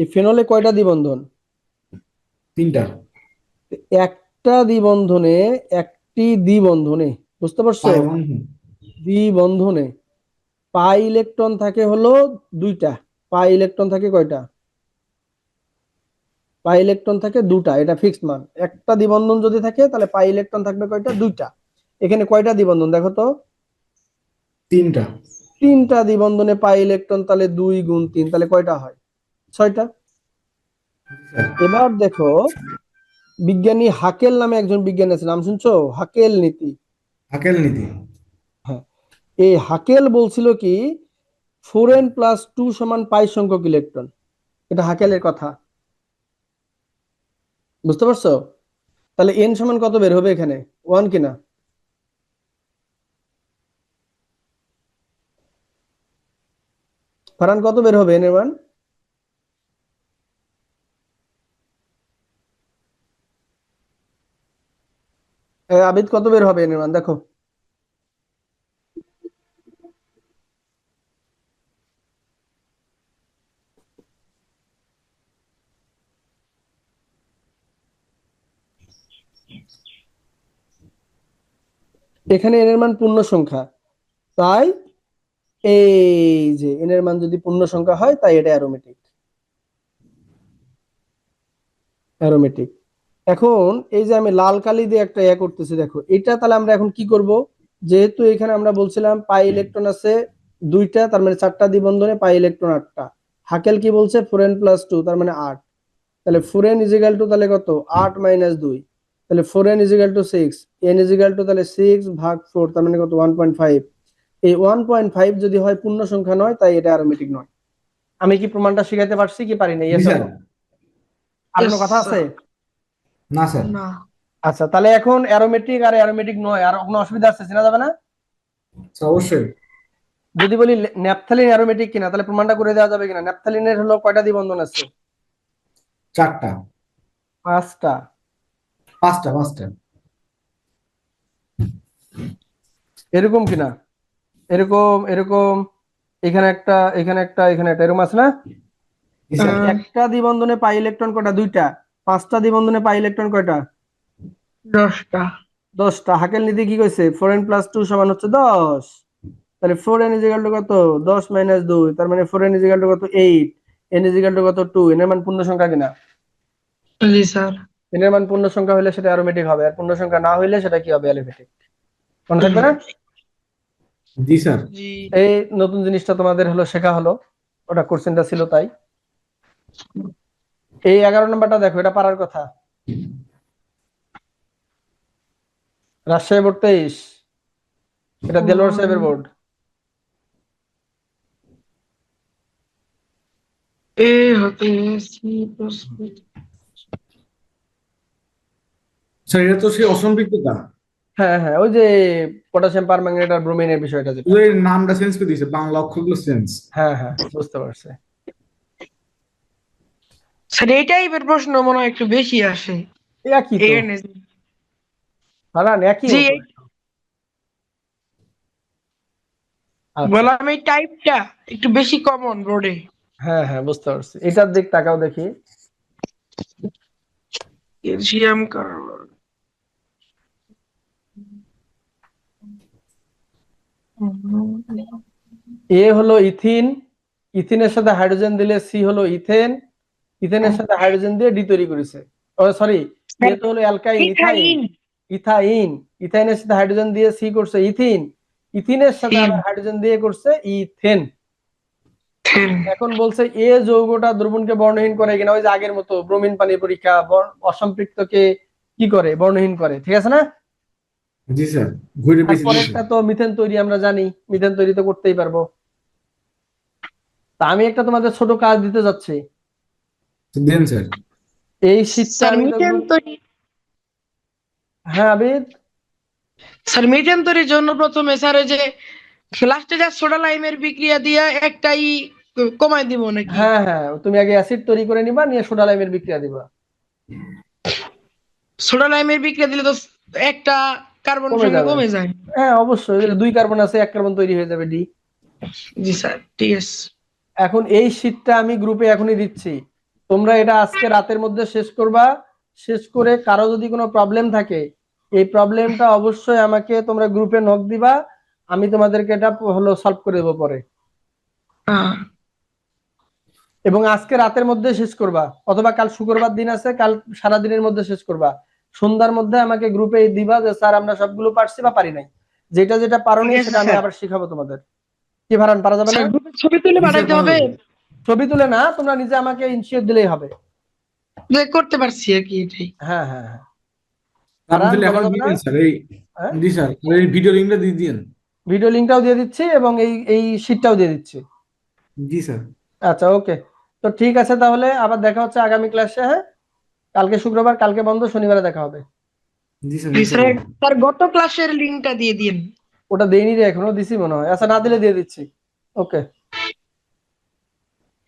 [SPEAKER 1] এই ফেনলে কয়টা দ্বিবন্ধন?
[SPEAKER 4] 3টা।
[SPEAKER 1] একটা দ্বিবন্ধনে, একটি দ্বিবন্ধনে, বুঝতে পারছো?
[SPEAKER 4] পাই বন্ধন।
[SPEAKER 1] দ্বিবন্ধনে পাই ইলেকট্রন থাকে হলো 2টা। পাই ইলেকট্রন থাকে কয়টা? পাই ইলেকট্রন থাকে 2টা, এটা ফিক্সড মান। একটা দ্বিবন্ধন যদি থাকে তাহলে পাই ইলেকট্রন থাকবে কয়টা? 2টা। এখানে কয়টা দ্বিবন্ধন দেখো তো?
[SPEAKER 4] 3টা।
[SPEAKER 1] 3টা দ্বিবন্ধনে পাই ইলেকট্রন, তাহলে 2 গুণ 3, তাহলে কয়টা হয়? 6টা। এবার দেখো, বিজ্ঞানী হাকেল নামে একজন বিজ্ঞানী আছে, নাম শুনছো? হাকেল নীতি।
[SPEAKER 4] হাকেল নীতি।
[SPEAKER 1] হ্যাঁ, এই হাকেল বলছিল কি 4n+2 সমান পাই সংখ্যক ইলেকট্রন। এটা হাকেলের কথা, বুঝতে পারছো? তাহলে এন সমান কত বের হবে এখানে? 1 কিনা? ফারহান কত বের হবে এন এর মান? আবিদ কত বের হবে এন এর মান দেখো। এখানে n এর মান পূর্ণ সংখ্যা, তাই এই যে n এর মান যদি পূর্ণ সংখ্যা হয় তাই এটা অ্যারোমেটিক। এখন এই যে আমি লাল কালি দিয়ে একটা করতেছি, দেখো এটা তাহলে আমরা এখন কি করব, যেহেতু এখানে আমরা বলছিলাম পাই ইলেকট্রন আছে দুইটা, তার মানে 4টা দ্বিবন্ধনে পাই ইলেকট্রন 8টা। হাকেল কি বলছে 4n + 2 তার মানে 8, তাহলে 4n = তাহলে কত 8 - 2, তাহলে 4n = 6, n তাহলে 6/4 তার মানে কত 1.5। এই 1.5 যদি হয় পূর্ণ সংখ্যা নয় তাই এটা অ্যারোমেটিক নয়। আমি কি প্রমাণটা শিখাইতে পারছি কি পারি না?
[SPEAKER 4] জি
[SPEAKER 1] ইয়েস
[SPEAKER 4] স্যার।
[SPEAKER 1] আর
[SPEAKER 2] Yes,
[SPEAKER 1] কোনো কথা আছে?
[SPEAKER 2] sir.
[SPEAKER 4] না স্যার।
[SPEAKER 2] না
[SPEAKER 1] আচ্ছা, তাহলে এখন অ্যারোমেটিক আর অ্যারোমেটিক নয় আর কোনো অসুবিধা আছে, চেনা যাবে না?
[SPEAKER 4] স্যার অবশ্যই।
[SPEAKER 1] যদি বলি ন্যাপথালিন অ্যারোমেটিক কিনা, তাহলে প্রমাণটা করে দেওয়া যাবে কিনা? ন্যাপথালিনের হলো কয়টা দ্বিবন্ধন আছে?
[SPEAKER 4] 4টা,
[SPEAKER 1] 5টা।
[SPEAKER 4] 5টা।
[SPEAKER 1] এরকম কিনা? এরকম এরকম, এখানে একটা এখানে একটা এখানে একটা, এরকম আছে না?
[SPEAKER 4] জি স্যার।
[SPEAKER 1] একটা দ্বিবন্ধনে পাই ইলেকট্রন কয়টা? 2টা। 5টা দ্বিবন্ধনে পাই ইলেকট্রন কয়টা?
[SPEAKER 2] 10টা
[SPEAKER 1] 10টা। হাকেল নীতি কি কইছে? 4n + 2 = হচ্ছে 10। তাহলে 4n = কত? 10 - 2, তার মানে 4n = কত? 8, n = কত? 2। n এর মান পূর্ণ সংখ্যা কিনা?
[SPEAKER 2] জি স্যার
[SPEAKER 1] n এর মান পূর্ণ সংখ্যা হলে সেটা অ্যারোমেটিক হবে, আর পূর্ণ সংখ্যা না হইলে সেটা কি হবে? অ্যালিফেটিক। মনে থাকবে না?
[SPEAKER 4] জি স্যার।
[SPEAKER 2] জি
[SPEAKER 1] এই নতুন জিনিসটা তোমাদের হলো শেখা হলো, ওটা কোশ্চেনটা ছিল তাই। এই 11 নম্বরটা দেখো, এটা পারার কথা। রাজশাহী বোর্ড 23, এটা দেলোয়ার সাহেবের বোর্ড।
[SPEAKER 2] এ হতে সি প্লাস
[SPEAKER 4] স্যার এটা তো সেই অসম্পৃক্ততা।
[SPEAKER 1] হ্যাঁ হ্যাঁ, ওই যে পটাশিয়াম পারম্যাঙ্গানেট আর ব্রোমিনের বিষয়টা যেটা।
[SPEAKER 4] ওই নামটা চেঞ্জ করে দিয়েছে, বাংলা অক্ষরগুলো চেঞ্জ।
[SPEAKER 1] হ্যাঁ হ্যাঁ, বুঝতে পারছি।
[SPEAKER 2] স্যার এই টাইপের প্রশ্ন মনে হয় একটু বেশি আসে
[SPEAKER 1] একই তো,
[SPEAKER 2] এখানে।
[SPEAKER 1] হারান একই
[SPEAKER 2] জি
[SPEAKER 1] মতো। আচ্ছা,
[SPEAKER 2] বললাম এই টাইপটা একটু বেশি কমন বোর্ডে।
[SPEAKER 1] হ্যাঁ হ্যাঁ, বুঝতে পারছি। এটার দিক তাকাও দেখি।
[SPEAKER 2] ক্যালসিয়াম কার্বন
[SPEAKER 1] এ হলো ইথিন, ইথিনের সাথে হাইড্রোজেন দিলে সি হলো ইথেন, ইথেনের সাথে হাইড্রোজেন দিয়ে ডি তৈরি করেছে। ও সরি, এ তো হলো অ্যালকাইন, ইথাইন। ইথাইন, ইথাইনের সাথে হাইড্রোজেন দিয়ে সি করছে ইথিন, ইথিনের সাথে আবার হাইড্রোজেন দিয়ে করছে ইথেন। এখন বলছে এ যৌগটা দ্রবণকে বর্ণহীন করে কিনা, ওই যে আগের মতো ব্রোমিন পানি পরীক্ষা, অসম্পৃক্তকে কি করে? বর্ণহীন করে, ঠিক আছে না?
[SPEAKER 4] জি স্যার, ঘুরে পেয়েছি।
[SPEAKER 1] পরেরটা তো মিথেন তৈরি, আমরা জানি মিথেন তৈরি তো করতেই পারবো। তা আমি একটা তোমাদের ছোট কাজ দিতে যাচ্ছি।
[SPEAKER 4] দেন স্যার।
[SPEAKER 1] এই শীটটা
[SPEAKER 2] স্যার
[SPEAKER 1] আমি
[SPEAKER 2] মিথেন তৈরি
[SPEAKER 1] হ্যাঁ আবিদ,
[SPEAKER 2] স্যার মিথেন তৈরির জন্য প্রথমে স্যার ওই যে লাস্টে যা সোডা লাইমের বিক্রিয়া দিয়ে একটাই কমাই দিব নাকি?
[SPEAKER 1] হ্যাঁ হ্যাঁ, তুমি আগে অ্যাসিড তৈরি করে নিবা, নিয়ে সোডা লাইমের বিক্রিয়া দিবা,
[SPEAKER 2] সোডা লাইমের বিক্রিয়া দিলে তো একটা কার্বন
[SPEAKER 1] কমে
[SPEAKER 2] সংখ্যা
[SPEAKER 1] যাবে।
[SPEAKER 2] কমে যায়।
[SPEAKER 1] হ্যাঁ অবশ্যই, 2 কার্বন আছে, 1 কার্বন তৈরি হয়ে যাবে, ডি।
[SPEAKER 2] জি স্যার ঠিক আছে।
[SPEAKER 1] এখন এই শীটটা আমি গ্রুপে এখনই দিচ্ছি, তোমরা এটা আজকে রাতের মধ্যে শেষ করবা। শেষ করে কারো যদি কোনো প্রবলেম থাকে, এই প্রবলেমটা অবশ্যই আমাকে তোমরা গ্রুপে নক দিবা, আমি তোমাদেরকে এটা হলো সলভ করে দেবো পরে।
[SPEAKER 2] হ্যাঁ
[SPEAKER 1] এবং আজকে রাতের মধ্যে শেষ করবা, অথবা কাল শুক্রবার দিন আছে, কাল সারা দিনের মধ্যে শেষ করবা। সন্ধ্যার মধ্যে আমাকে গ্রুপে দিবা যে স্যার আমরা সবগুলো পারছি বা পারি নাই, যেটা যেটা পারোনি
[SPEAKER 5] ঠিক আছে
[SPEAKER 1] সেটা আমি
[SPEAKER 5] স্যার।
[SPEAKER 1] আবার শিখাবো তোমাদের। কি ভারান, পারা যাবে না?
[SPEAKER 2] স্যার গ্রুপে ছবি তুলে পাঠাইতে হবে
[SPEAKER 1] ছবি তুলে না, তোমরা নিজে আমাকে ইনশিওর দিলেই হবে।
[SPEAKER 2] যে করতে পারছি আর কি এটাই।
[SPEAKER 1] হ্যাঁ হ্যাঁ হ্যাঁ,
[SPEAKER 4] আপনি তাহলে
[SPEAKER 1] বলা
[SPEAKER 4] এখন
[SPEAKER 1] যাবে
[SPEAKER 4] দিয়ে
[SPEAKER 1] না?
[SPEAKER 4] দিন স্যার এই।
[SPEAKER 1] হ্যাঁ,
[SPEAKER 4] জি স্যার, এই ভিডিও লিঙ্কটা দিয়ে দিন।
[SPEAKER 1] ভিডিও লিংকটাও দিয়ে দিচ্ছি এবং এই শীটটাও দিয়ে দিচ্ছি।
[SPEAKER 4] জি স্যার।
[SPEAKER 1] আচ্ছা ওকে, তো ঠিক আছে, তাহলে আবার দেখা হচ্ছে আগামী ক্লাসে। হ্যাঁ, কালকে শুক্রবার, কালকে বন্ধ, শনিবারে দেখা হবে।
[SPEAKER 4] জি স্যার,
[SPEAKER 2] জি স্যার
[SPEAKER 4] ইনশাআল্লাহ।
[SPEAKER 2] স্যার গত ক্লাসের লিংকটা দিয়ে দিন।
[SPEAKER 1] ওটা দেইনি রে, এখনো দিছি মনে হয়। আচ্ছা, না দিলে দিয়ে দিচ্ছি। ওকে,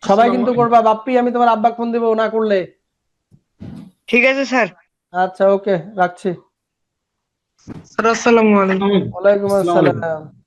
[SPEAKER 1] সবাই কিন্তু করবা। বাপ্পি, আমি তোমার আব্বা ফোন দিব না করলে।
[SPEAKER 5] ঠিক আছে স্যার।
[SPEAKER 1] আচ্ছা ওকে, রাখছি।
[SPEAKER 2] স্যার আসসালামু আলাইকুম।
[SPEAKER 1] ওয়ালাইকুম
[SPEAKER 4] আসসালামু আলাইকুম।
[SPEAKER 1] আসসালাম।